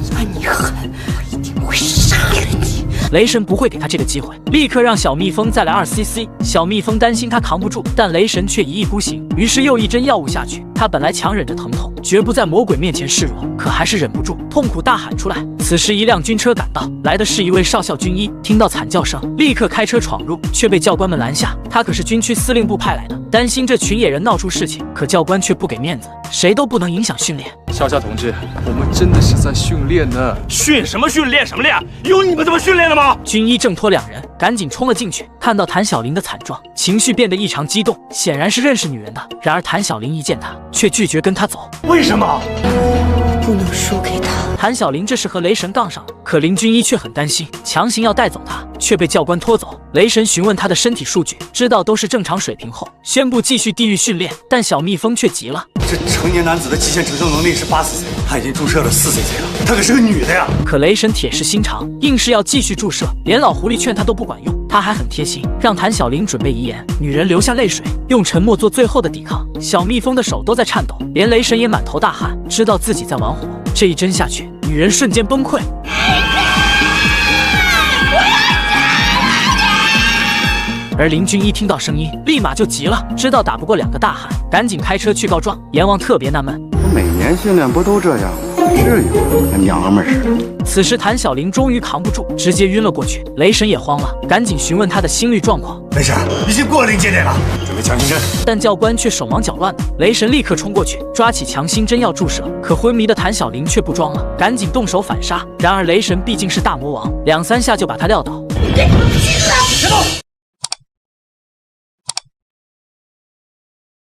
算你狠，我一定会杀了你！雷神不会给他这个机会，立刻让小蜜蜂再来2cc。小蜜蜂担心他扛不住，但雷神却一意孤行，于是又一针药物下去。他本来强忍着疼痛，绝不在魔鬼面前示弱，可还是忍不住痛苦大喊出来。此时一辆军车赶到，来的是一位少校军医，听到惨叫声，立刻开车闯入，却被教官们拦下。他可是军区司令部派来的，担心这群野人闹出事情，可教官却不给面子，谁都不能影响训练。少校同志，我们真的是在训练呢。训什么训练什么练？有你们这么训练的吗？军医挣脱两人，赶紧冲了进去，看到谭小玲的惨状，情绪变得异常激动，显然是认识女人的。然而谭小玲一见他，却拒绝跟他走。为什么？不能输给他。谭小玲这是和雷神杠上了，可林军医却很担心，强行要带走他，却被教官拖走。雷神询问他的身体数据，知道都是正常水平后，宣布继续地狱训练。但小蜜蜂却急了，这成年男子的极限承受能力是80 岁，他已经注射了4cc了，她可是个女的呀。可雷神铁石心肠，硬是要继续注射，连老狐狸劝他都不管用。他还很贴心，让谭小玲准备遗言。女人流下泪水，用沉默做最后的抵抗。小蜜蜂的手都在颤抖，连雷神也满头大汗，知道自己在玩火。这一针下去，女人瞬间崩溃。而林军一听到声音，立马就急了，知道打不过2个大汉，赶紧开车去告状。阎王特别纳闷，每年训练不都这样吗？至于吗？跟娘们似的。此时谭小玲终于扛不住，直接晕了过去。雷神也慌了，赶紧询问他的心率状况。没事，已经过了临界点了，准备强心针。但教官却手忙脚乱的，雷神立刻冲过去，抓起强心针要注射，可昏迷的谭小玲却不装了，赶紧动手反杀。然而雷神毕竟是大魔王，2、3下就把他撂倒。别动！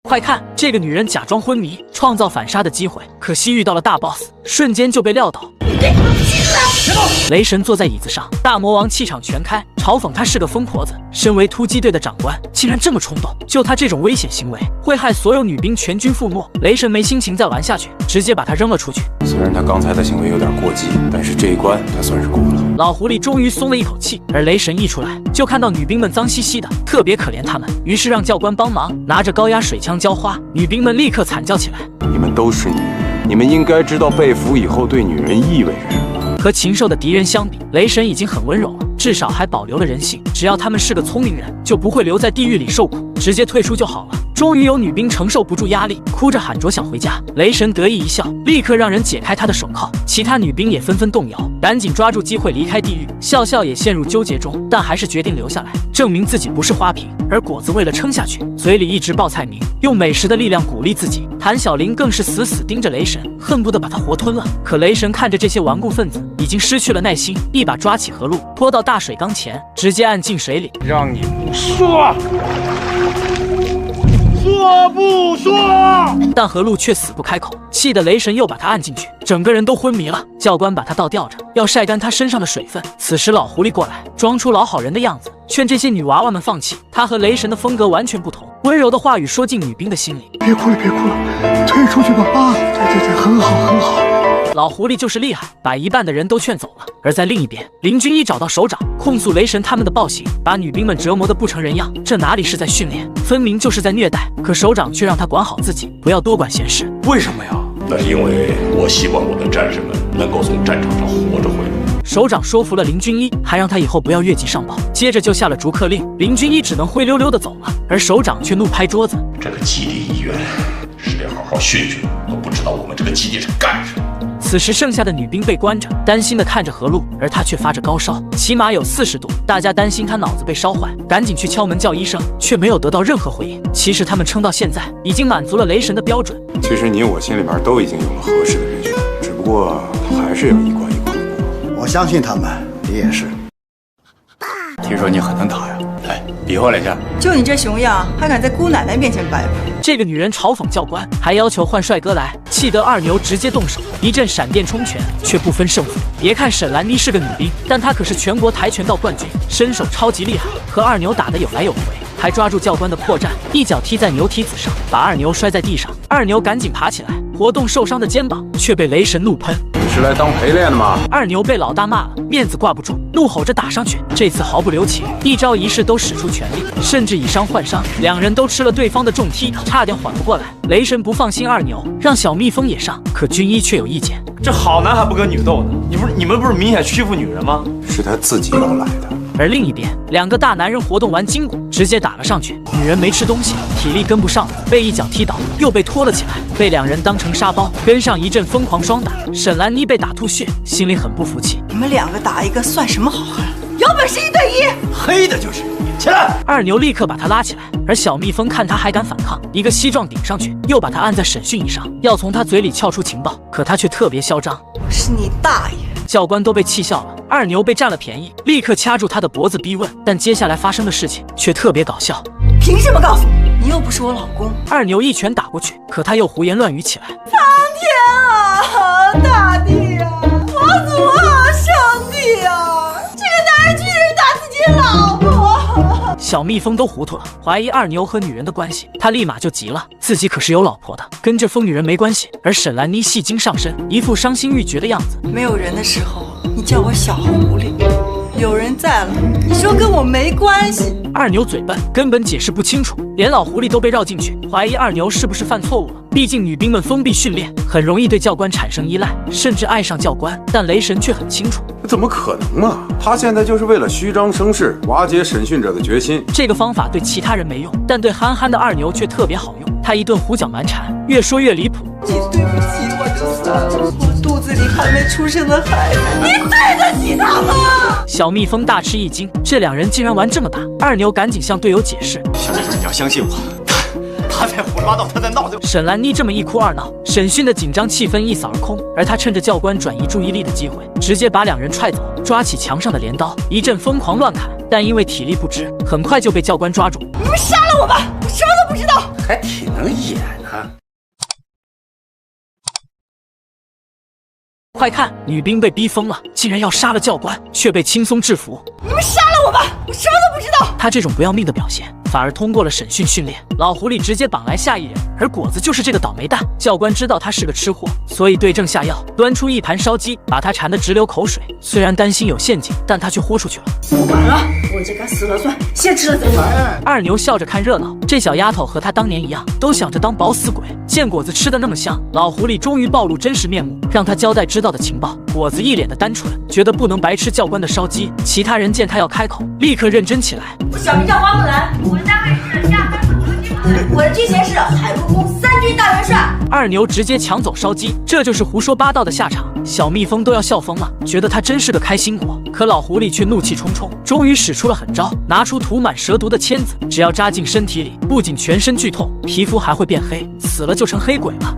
快看，这个女人假装昏迷，创造反杀的机会，可惜遇到了大 boss， 瞬间就被撂倒。雷神坐在椅子上，大魔王气场全开，嘲讽他是个疯婆子。身为突击队的长官，竟然这么冲动，就他这种危险行为，会害所有女兵全军覆没。雷神没心情再玩下去，直接把他扔了出去。虽然他刚才的行为有点过激，但是这一关他算是过了。老狐狸终于松了一口气，而雷神一出来，就看到女兵们脏兮兮的，特别可怜他们，于是让教官帮忙，拿着高压水枪浇花。女兵们立刻惨叫起来。你们都是女人，你们应该知道被俘以后对女人意味着什么。和禽兽的敌人相比，雷神已经很温柔了，至少还保留了人性。只要他们是个聪明人，就不会留在地狱里受苦，直接退出就好了。终于有女兵承受不住压力，哭着喊着想回家。雷神得意一笑，立刻让人解开他的手铐。其他女兵也纷纷动摇，赶紧抓住机会离开地狱。笑笑也陷入纠结中，但还是决定留下来，证明自己不是花瓶。而果子为了撑下去，嘴里一直报菜名，用美食的力量鼓励自己。谭小玲更是死死盯着雷神，恨不得把他活吞了。可雷神看着这些顽固分子，已经失去了耐心，一把抓起何露，拖到大水缸前，直接按进水里。让你不说，说不说？但何露却死不开口，气得雷神又把他按进去，整个人都昏迷了。教官把他倒吊着，要晒干他身上的水分。此时老狐狸过来，装出老好人的样子，劝这些女娃娃们放弃。他和雷神的风格完全不同，温柔的话语说进女兵的心里。别哭了，别哭了，退出去吧！啊，对，很好，很好。老狐狸就是厉害，把一半的人都劝走了。而在另一边，林军一找到首长，控诉雷神他们的暴行，把女兵们折磨得不成人样。这哪里是在训练，分明就是在虐待。可首长却让他管好自己，不要多管闲事。为什么呀？那是因为我希望我的战士们能够从战场上活着回来。首长说服了林军一，还让他以后不要越级上报，接着就下了逐客令。林军一只能灰溜溜的走了，而首长却怒拍桌子：这个基地医院是得好好训训，都不知道我们这个基地是干什么。此时剩下的女兵被关着，担心的看着何露，而她却发着高烧，起码有40度。大家担心她脑子被烧坏，赶紧去敲门叫医生，却没有得到任何回应。其实他们撑到现在，已经满足了雷神的标准。其实你我心里面都已经有了合适的人选，只不过还是要一关一关的过。我相信他们你也是。听说你很能打呀，来比划了一下。就你这熊样，还敢在姑奶奶面前摆谱？这个女人嘲讽教官，还要求换帅哥来，气得二牛直接动手，一阵闪电冲拳，却不分胜负。别看沈兰妮是个女兵，但她可是全国跆拳道冠军，身手超级厉害，和二牛打得有来有回，还抓住教官的破绽，一脚踢在牛蹄子上，把二牛摔在地上。二牛赶紧爬起来，活动受伤的肩膀，却被雷神怒喷。你是来当陪练的吗？二牛被老大骂了，面子挂不住，怒吼着打上去。这次毫不留情，一招一式都使出全力，甚至以伤换伤。两人都吃了对方的重踢，差点缓不过来。雷神不放心二牛，让小蜜蜂也上，可军医却有意见。这好男还不跟女斗呢？你们不是明显欺负女人吗？是他自己要来的。而另一边，两个大男人活动完筋骨，直接打了上去。女人没吃东西，体力跟不上了，被一脚踢倒，又被拖了起来，被两人当成沙包，跟上一阵疯狂双打。沈兰妮被打吐血，心里很不服气。你们两个打一个算什么好汉？有本事1对1！黑的就是你，起来！二牛立刻把他拉起来，而小蜜蜂看他还敢反抗，一个膝撞顶上去，又把他按在审讯椅上，要从他嘴里撬出情报。可他却特别嚣张，我是你大爷！教官都被气笑了。二牛被占了便宜，立刻掐住他的脖子逼问，但接下来发生的事情却特别搞笑。凭什么告诉你？你又不是我老公。二牛一拳打过去，可他又胡言乱语起来。苍天啊，大地啊，佛祖啊，上帝啊！这个男人居然打自己老婆！小蜜蜂都糊涂了，怀疑二牛和女人的关系，他立马就急了，自己可是有老婆的，跟这疯女人没关系。而沈兰妮戏精上身，一副伤心欲绝的样子。没有人的时候，你叫我小狐狸；有人在了，你说跟我没关系。二牛嘴笨，根本解释不清楚，连老狐狸都被绕进去，怀疑二牛是不是犯错误了。毕竟女兵们封闭训练，很容易对教官产生依赖，甚至爱上教官。但雷神却很清楚，怎么可能啊？他现在就是为了虚张声势，瓦解审讯者的决心。这个方法对其他人没用，但对憨憨的二牛却特别好用。他一顿胡搅蛮缠，越说越离谱。你对不起我就算了，我肚子里还没出生的孩子，你对得起他吗？小蜜蜂大吃一惊，这两人竟然玩这么大。二牛赶紧向队友解释：小蜜蜂，你要相信我，他在胡说八道，他在闹。沈兰妮这么一哭二闹，审讯的紧张气氛一扫而空。而他趁着教官转移注意力的机会，直接把两人踹走，抓起墙上的镰刀，一阵疯狂乱砍。但因为体力不支，很快就被教官抓住。你们杀了我吧，我什么都不知道。还挺能演啊！快看，女兵被逼疯了，竟然要杀了教官，却被轻松制服。你们杀了我吧，我什么都不知道。他这种不要命的表现，反而通过了审讯训练。老狐狸直接绑来下一人，而果子就是这个倒霉蛋。教官知道他是个吃货，所以对症下药，端出一盘烧鸡，把他馋得直流口水。虽然担心有陷阱，但他却豁出去了。不管了，我这该死了算，先吃了再说。二牛笑着看热闹，这小丫头和他当年一样，都想着当饱死鬼。见果子吃得那么香，老狐狸终于暴露真实面目，让他交代知道的情报。果子一脸的单纯，觉得不能白吃教官的烧鸡。其他人见他要开口，立刻认真起来。我小名叫花木兰，我的单位是下班突击部队，我的军衔是海陆空3军大元帅。二牛直接抢走烧鸡，这就是胡说八道的下场。小蜜蜂都要笑疯了，觉得他真是个开心果。可老狐狸却怒气冲冲，终于使出了狠招，拿出涂满蛇毒的签子，只要扎进身体里，不仅全身剧痛，皮肤还会变黑，死了就成黑鬼了。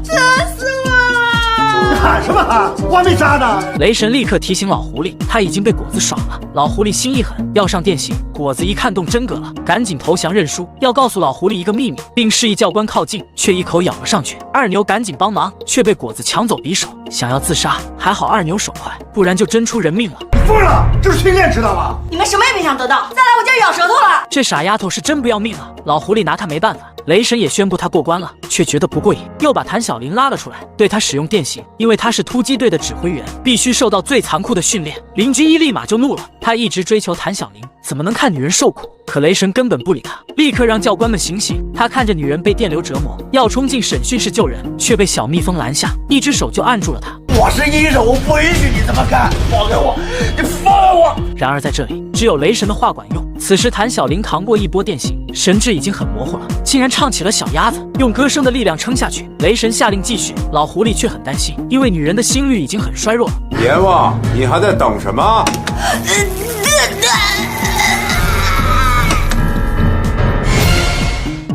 真死我了！你喊什么喊？我还没扎呢！雷神立刻提醒老狐狸，他已经被果子耍了。老狐狸心一狠，要上电刑。果子一看动真格了，赶紧投降认输，要告诉老狐狸一个秘密，并示意教官靠近，却一口咬了上去。二牛赶紧帮忙，却被果子抢走匕首，想要自杀。还好二牛手快，不然就真出人命了。你疯了，这是训练知道吗？你们什么也没想得到，再来我就要咬舌头了。这傻丫头是真不要命啊！老狐狸拿他没办法。雷神也宣布他过关了，却觉得不过瘾，又把谭小玲拉了出来，对他使用电刑。因为他是突击队的指挥员，必须受到最残酷的训练。林军一立马就怒了，他一直追求谭小玲，怎么能看女人受苦？可雷神根本不理他，立刻让教官们醒醒。他看着女人被电流折磨，要冲进审讯室救人，却被小蜜蜂拦下，一只手就按住了他。我是医生，我不允许你这么干！放开我！你放开我！然而在这里，只有雷神的话管用。此时谭小玲扛过一波电刑，神智已经很模糊了，竟然唱起了小鸭子，用歌声的力量撑下去。雷神下令继续，老狐狸却很担心，因为女人的心率已经很衰弱了。阎王，你还在等什么？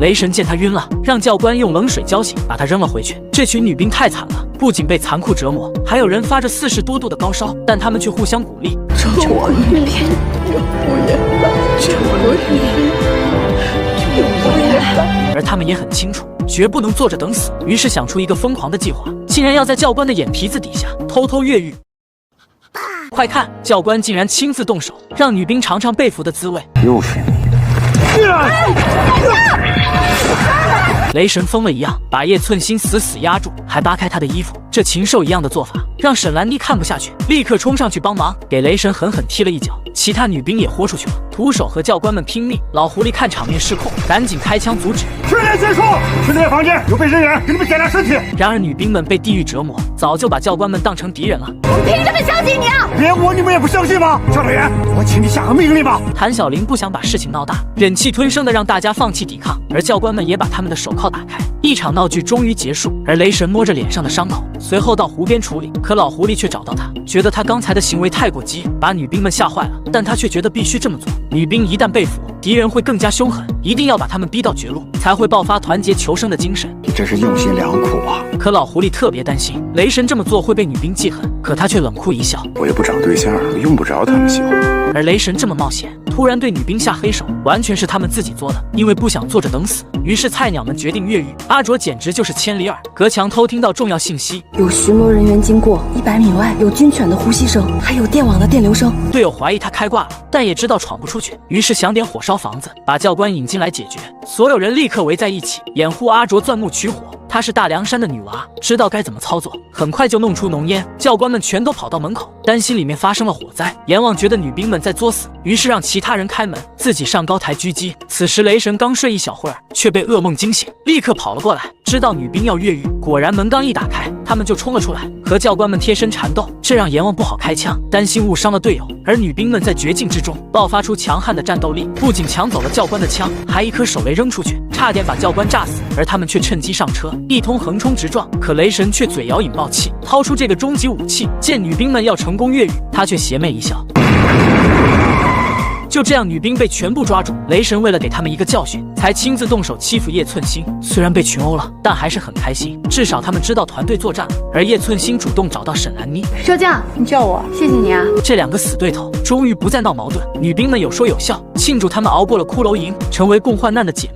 雷神见他晕了，让教官用冷水浇醒，把他扔了回去。这群女兵太惨了，不仅被残酷折磨，还有人发着40多度的高烧，但他们却互相鼓励。周国云，有无言吧？周国云，有无言吧？而他们也很清楚，绝不能坐着等死，于是想出一个疯狂的计划，竟然要在教官的眼皮子底下偷偷越狱。快看，教官竟然亲自动手，让女兵尝尝被俘的滋味。又是你！雷神疯了一样，把叶寸心死死压住，还扒开他的衣服。这禽兽一样的做法，让沈兰妮看不下去，立刻冲上去帮忙，给雷神狠狠踢了一脚。其他女兵也豁出去了，徒手和教官们拼命。老狐狸看场面失控，赶紧开枪阻止。训练结束，训练房间有备人员，给你们检查身体。然而女兵们被地狱折磨，早就把教官们当成敌人了。我凭什么相信你啊？连我你们也不相信吗？教导员，我请你下个命令吧。谭小玲不想把事情闹大，忍气吞声的让大家放弃抵抗，而教官们也把他们的手铐打开。一场闹剧终于结束，而雷神摸着脸上的伤口，随后到湖边处理。可老狐狸却找到他，觉得他刚才的行为太过激，把女兵们吓坏了，但他却觉得必须这么做。女兵一旦被俘，敌人会更加凶狠，一定要把他们逼到绝路，才会爆发团结求生的精神。你这是用心良苦啊！可老狐狸特别担心雷神这么做会被女兵记恨，可他却冷酷一笑：我又不找对象，用不着他们喜欢。而雷神这么冒险，突然对女兵下黑手，完全是他们自己做的，因为不想坐着等死。于是菜鸟们决定越狱。阿卓简直就是千里耳，隔墙偷听到重要信息，有巡逻人员经过，100米外有军犬的呼吸声，还有电网的电流声。队友怀疑他开挂了，但也知道闯不出去，于是想点火烧房子，把教官引进来解决。所有人立刻围在一起，掩护阿卓钻木取火。她是大凉山的女娃，知道该怎么操作，很快就弄出浓烟。教官们全都跑到门口，担心里面发生了火灾。阎王觉得女兵们在作死，于是让其他人开门，自己上高台狙击。此时雷神刚睡一小会儿，却被噩梦惊醒，立刻跑了过来，知道女兵要越狱。果然门刚一打开，他们就冲了出来，和教官们贴身缠斗，这让阎王不好开枪，担心误伤了队友。而女兵们在绝境之中爆发出强悍的战斗力，不仅抢走了教官的枪，还一颗手雷扔出去，差点把教官炸死。而他们却趁机上车，一通横冲直撞。可雷神却嘴咬引爆器，掏出这个终极武器。见女兵们要成功越狱，他却邪魅一笑。就这样，女兵被全部抓住。雷神为了给他们一个教训，才亲自动手欺负叶寸心。虽然被群殴了，但还是很开心，至少他们知道团队作战了。而叶寸心主动找到沈兰妮，蛇将，你叫我，谢谢你啊。这两个死对头终于不再闹矛盾，女兵们有说有笑，庆祝他们熬过了骷髅营，成为共患难的姐妹。